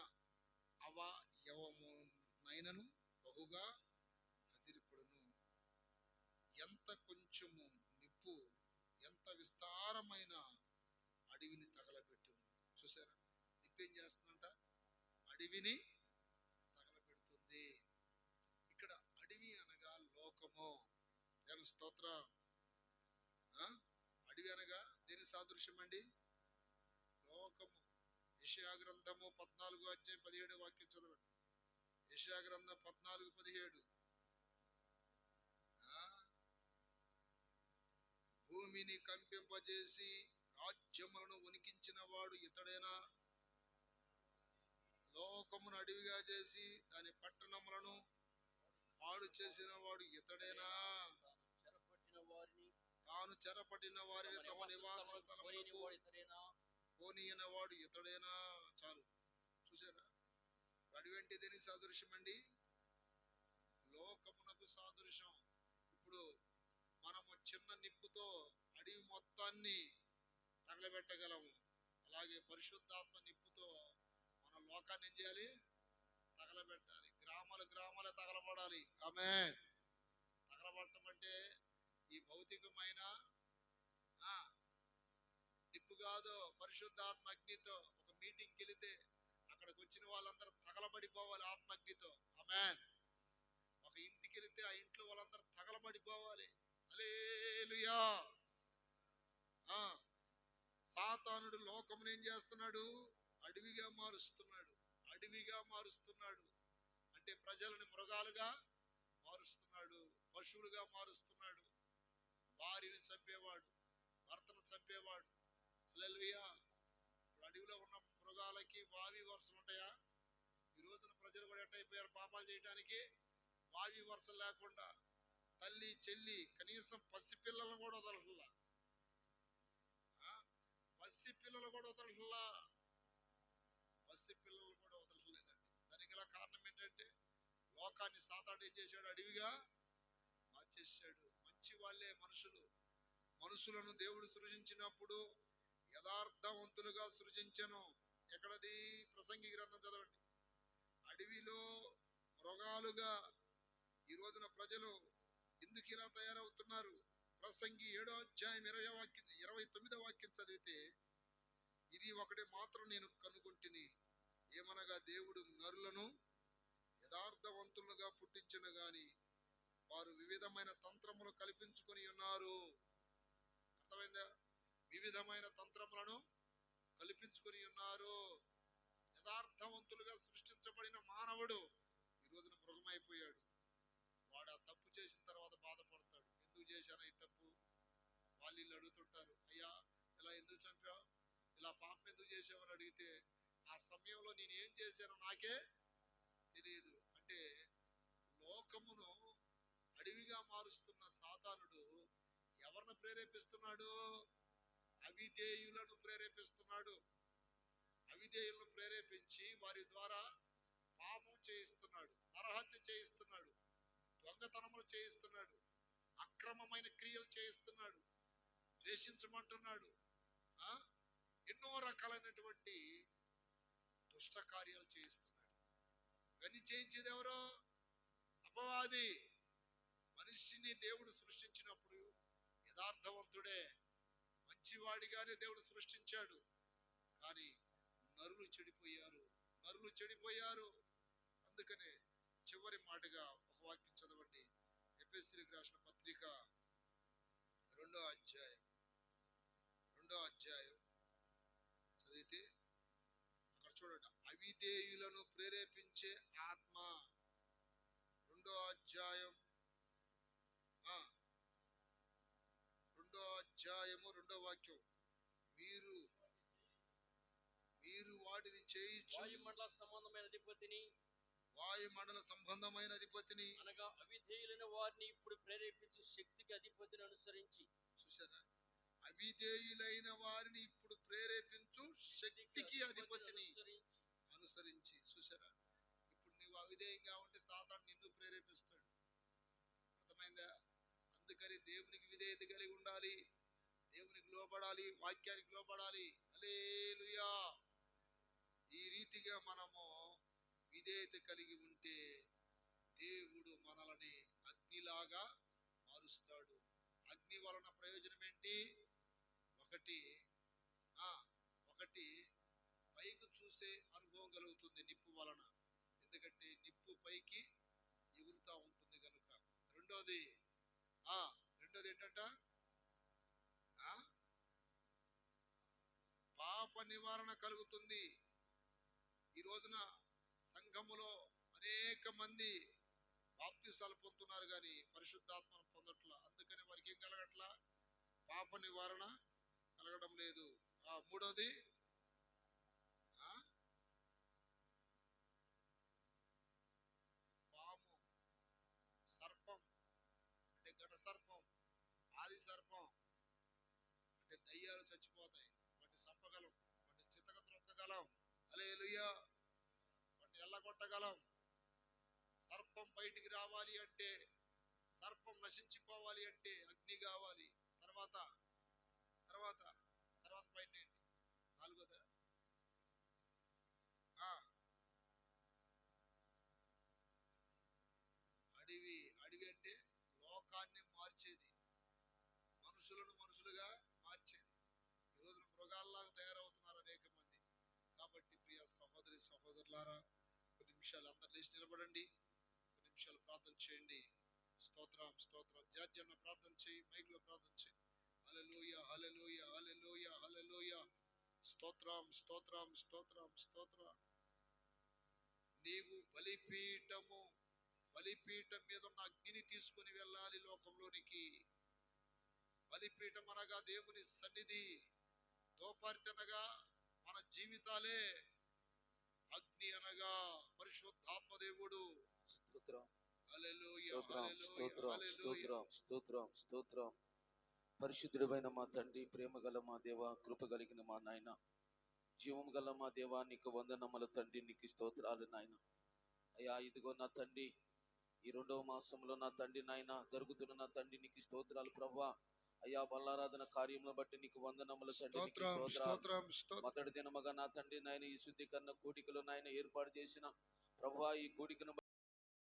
అవయవమునైనను బహుగా అదిరిపడును. ఎంత కొంచెము నిప్పు ఎంత విస్తారమైన అడవిని తగలబెట్టును. చూసారా? నిప్పు ఏం చేస్తుందంట? అడవిని తగలబెడుతుంది. ఇక్కడ అడవి అనగా లోకము. దేని స్తోత్రం. అడవి అనగా దేని సాదృశ్యం అండి? లోకము. యెషయా గ్రంథము 14వ అధ్యాయం 17వ వాక్యం చదవండి. యెషయా గ్రంథం 14:17. భూమిని కంపింపజేసి రాజ్యములను వణికించిన వాడు ఇతడేనా? లోకమును అడవిగా చేసి దాని పట్టణములను పాడు చేసిన వాడు ఇతడేనా? చెరపట్టిన వారిని తాను చెరపడిన వారిని తమ నివాస స్థలములకు పోనీయనవాడు ఇతడేనా. చాలు. చూసారా, అడివంటి దేనికి సాదృశ్యం అండి? లోకమునకు సాదృశ్యం. ఇప్పుడు మనము చిన్న నిప్పుతో అడవి మొత్తాన్ని తగలబెట్టగలము. అలాగే పరిశుద్ధాత్మ నిప్పుతో మన లోకాన్ని ఏం చేయాలి? తగలబెట్టాలి. గ్రామాలు తగలబడాలి. ఆమేన్. తగలబడటం అంటే ఈ భౌతికమైన నిప్పు కాదు, పరిశుద్ధాత్మ అగ్నితో. ఒక మీటింగ్కి వెళితే అక్కడికి వచ్చిన వాళ్ళందరూ తగలబడిపోవాలి ఆత్మగ్నితో. ఆమేన్. ఒక ఇంటికి వెళితే ఆ ఇంట్లో వాళ్ళందరూ తగలబడిపోవాలి. హల్లెలూయా. సాతానుడు లోకమును ఏం చేస్తున్నాడు? అడవిగా మారుస్తున్నాడు. అంటే ప్రజలను మృగాలుగా మారుస్తున్నాడు, పశువులుగా మారుస్తున్నాడు. భార్యని చంపేవాడు, భర్తను చంపేవాడు. హల్లెలూయా. అడవిలో ఉన్న మృగాలకి వావి వరుసలు ఉంటాయా? ఈ రోజున ప్రజలు కూడా ఎట్టయిపోయారు పాపాలు చేయడానికి? వావి వరుసలు లేకుండా తల్లి చెల్లి కనీసం పసిపిల్లలను కూడా వదలట్లా. పసిపిల్లలు కూడా వదలట్లేదండి. దానికి గల కారణం ఏంటంటే లోకాన్ని సాతాను ఏం చేశాడు? అడవిగా మార్చేశాడు. మంచి వాళ్ళే మనుషులను దేవుడు సృజించినప్పుడు యథార్థవంతులుగా సృజించెను. ఎక్కడది? ప్రసంగి గ్రంథం చదవండి. అడవిలో మృగాలుగా ఈ రోజున ప్రజలు ఎందుకు ఇలా తయారవుతున్నారు? ప్రసంగి 7వ అధ్యాయం 29వ వాక్యం చదివితే, ఇది ఒకటి మాత్రం నేను కనుగొంటిని, ఏమనగా దేవుడు నరులను యథార్థవంతులుగా పుట్టించును గాని వారు వివిధమైన తంత్రములు కల్పించుకొని ఉన్నారు. అర్థమైందా? వివిధమైన తంత్రములను కల్పించుకొని ఉన్నారు. యథార్థవంతులుగా సృష్టించబడిన మానవుడు ఈ రోజున మృగమైపోయాడు. వాడు ఆ తప్పు చేసిన తర్వాత బాధపడతాడు. ఎందుకు చేశాను ఈ తప్పు? వాళ్ళు అడుగుతుంటారు, అయ్యా ఇలా ఎందుకు చంపావు, ఇలా పాపం ఎందుకు చేసావు అని అడిగితే, ఆ సమయంలో నేను ఏం చేశానో నాకే తెలియదు. అంటే లోకమును అడవిగా మారుస్తున్న సాతానుడు ఎవరిని ప్రేరేపిస్తున్నాడు? అవిధేయులను ప్రేరేపిస్తున్నాడు. అవిధేయులను ప్రేరేపించి వారి ద్వారా పాపం చేయిస్తున్నాడు, నరహత్య చేయిస్తున్నాడు, దొంగతనములు చేయిస్తున్నాడు, అక్రమమైన క్రియలు చేయిస్తున్నాడు, ద్వేషించమంటున్నాడు. ఎన్నో రకాలైనటువంటి దుష్ట కార్యాలు చేయిస్తున్నాడు. ఇవన్నీ చేయించేది ఎవరో? అపవాది. మనిషిని దేవుడు సృష్టించినప్పుడు యథార్థవంతుడే, మంచివాడిగానే దేవుడు సృష్టించాడు. కానీ నరులు చెడిపోయారు. అందుకనే చివరి మాటగా ఒక వాక్యం చదవండి. ఎఫెసీయులకు రాసిన పత్రిక 2వ అధ్యాయం చదివితే అక్కడ చూడండి, అవిధేయులను ప్రేరేపించే ఆత్మ. 2వ అధ్యాయం 2వ వాక్యం, మీరు వాటిని చేయించు వాయుమండల సంబంధమైన అధిపతిని అనగా అవిధేయులైన వారిని ఇప్పుడు ప్రేరేపించే శక్తికి అధిపతిని అనుసరించి. చూసారా? అవిధేయులైన వారిని ఇప్పుడు ప్రేరేపించు శక్తికి అధిపతిని అనుసరించి. చూసారా? ఇప్పుడు నువ్వు అవిధేయంగా ఉంటే సాతాను నిన్ను ప్రేరేపిస్తాడు. అర్థమైందా? అందుకని దేవునికి విధేయత కలిగి ఉండాలి, దేవునికి లోబడాలి, వాక్యానికి లోబడాలి. హల్లెలూయా. ఈ రీతిగా మనము విధేయత కలిగి ఉంటే దేవుడు మనల్ని అగ్నిలాగా మారుస్తాడు. అగ్ని వలన ప్రయోజనం ఏంటి? ఒకటి పైకి చూసే అనుభవం కలుగుతుంది నిప్పు వలన, ఎందుకంటే నిప్పు పైకి ఎగురుతా ఉంటుంది కనుక. రెండోది ఏంటంట? పాప నివారణ కలుగుతుంది. ఈ రోజున సంఘములో అనేక మంది బాప్తిసాలు పొందుతున్నారు కానీ పరిశుద్ధాత్మను పొందట్లా. అందుకని వారికి ఏం కలగట్లా? పాప నివారణ కలగడం లేదు. మూడోది పాము, సర్పం, అంటే ఘట సర్పం, ఆది సర్పం, దయ్యాలు చచ్చిపోతాయి, వాటిని చంపగలం, వాటిని చితక త్రొక్కగలం, హల్లెలూయా, వాటిని ఎల్లగొట్టగలం. సర్పం బయటికి రావాలి అంటే, సర్పం నశించిపోవాలి అంటే అగ్ని కావాలి. తర్వాత తర్వాత తర్వాత పాయింట్ ఏంటి? నాలుగోదా? అడవి. అడవి అంటే లోకాన్ని మార్చేది, మనుషులను మనుషులుగా మార్చేది. ఈ రోజున మృగాల్లాగా తయారవుతున్నారు అనేక మంది. కాబట్టి ప్రియ సహోదరి సహోదరులారా, కొన్ని నిమిషాలు అందరు లేచి నిలబడండి, కొన్ని నిమిషాలు ప్రార్థన చేయండి. స్తోత్రం స్తోత్రం. జార్జ్ అన్న ప్రార్థన చేయి, మైక్ లో ప్రార్థన చేయి. హల్లెలూయా హల్లెలూయా హల్లెలూయా హల్లెలూయా. స్తోత్రం స్తోత్రం స్తోత్రం స్తోత్రం. నీవు బలిపీఠము, బలిపీఠం మీద ఉన్న అగ్నిని తీసుకుని వెళ్ళాలి లోకంలోనికి. బలిపీఠం అనగా దేవుని సన్నిధి, దోపార్తి అనగా మన జీవితాలే, అగ్ని అనగా పరిశుద్ధాత్మ దేవుడు. స్తోత్రం హల్లెలూయా స్తోత్రం హల్లెలూయా స్తోత్రం హల్లెలూయా. స్తోత్రం స్తోత్రం స్తోత్రం. పరిశుద్ధుడైన మా తండ్రి, ప్రేమ గల మా దేవ, కృప కలిగిన మా నాయన, జీవం గల మా దేవా, నీకు వందనముల తండ్రి, నీకు స్తోత్రాలు నాయన. అయ్యా ఇదిగో నా తండ్రి, ఈ 2వ మాసంలో నా తండ్రి నాయన జరుగుతున్న నా తండ్రి నీకు స్తోత్రాలు ప్రభువా. అయ్యా బల్లారాధన కార్యములను బట్టి నీకు వందనముల తండ్రి, నీకు స్తోత్రం స్తోత్రాలు. స్తోత్రం స్తోత్రం. మొదటి దినముగా నా తండ్రి నాయన ఈ శుద్ధీకరణ కూడికలో నాయన ఏర్పాటు చేసిన ప్రభువా, ఈ కూడికను